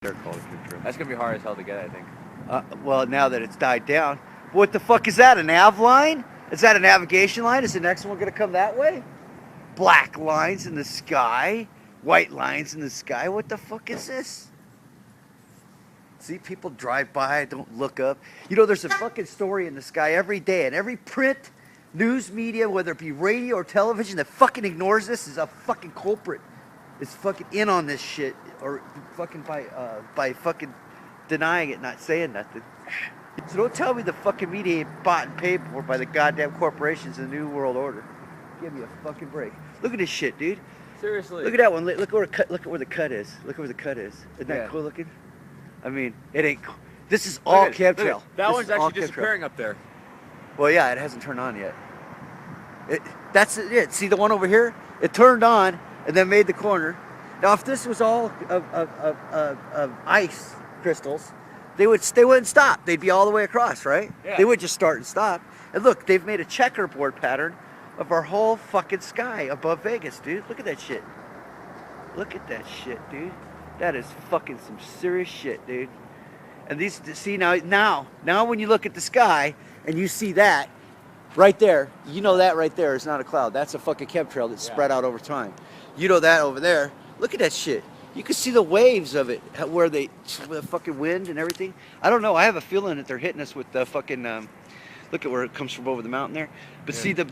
They're called a chemtrail. That's gonna be hard as hell to get, I think. Well, now that it's died down. What the fuck is that, a nav line? Is that a navigation line? Is the next one gonna come that way? Black lines in the sky, white lines in the sky. What the fuck is this? See, people drive by, don't look up. You know, there's a fucking story in the sky every day, and every print news media, whether it be radio or television, that fucking ignores this is a fucking culprit. Is fucking in on this shit, or fucking by fucking denying it, not saying nothing. So don't tell me the fucking media ain't bought and paid for by the goddamn corporations in the New World Order. Give me a fucking break. Look at this shit, dude. Seriously. Look at that one. Look where the cut is. Look where the cut is. Isn't that cool looking? I mean, it ain't cool. This is all chemtrail. That one's actually disappearing up there. Well, yeah, it hasn't turned on yet. That's it. See the one over here? It turned on and then made the corner. Now, if this was all of ice crystals, they wouldn't stop. They'd be all the way across, right? Yeah. They would just start and stop. And look, they've made a checkerboard pattern of our whole fucking sky above Vegas, dude. Look at that shit. Look at that shit, dude. That is fucking some serious shit, dude. And these, see now when you look at the sky and you see that right there, you know that right there is not a cloud. That's a fucking chemtrail that's spread out over time. You know that over there. Look at that shit. You can see the waves of it, where the fucking wind and everything. I don't know. I have a feeling that they're hitting us with the fucking. Look at where it comes from over the mountain there. But see the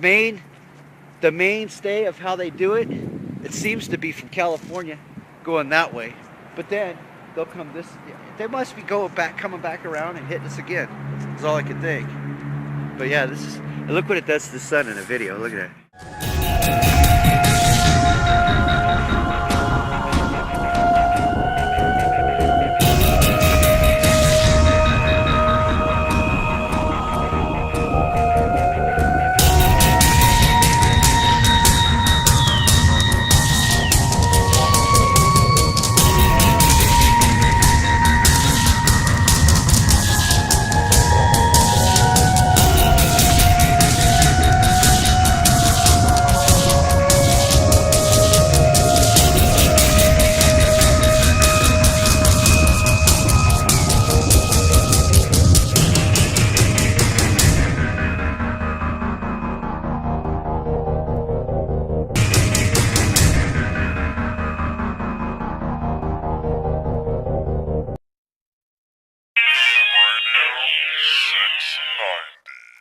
mainstay of how they do it. It seems to be from California, going that way. But then they'll come this. They must be coming back around and hitting us again. That's all I can think. But yeah, this is. Look what it does to the sun in a video. Look at that.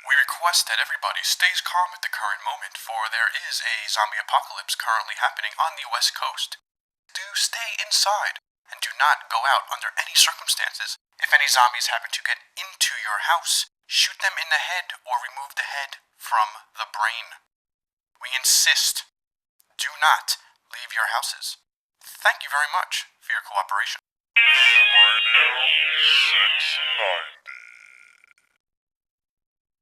We request that everybody stays calm at the current moment, for there is a zombie apocalypse currently happening on the West Coast. Do stay inside, and do not go out under any circumstances. If any zombies happen to get into your house, shoot them in the head or remove the head from the brain. We insist, do not leave your houses. Thank you very much for your cooperation. Radio 690.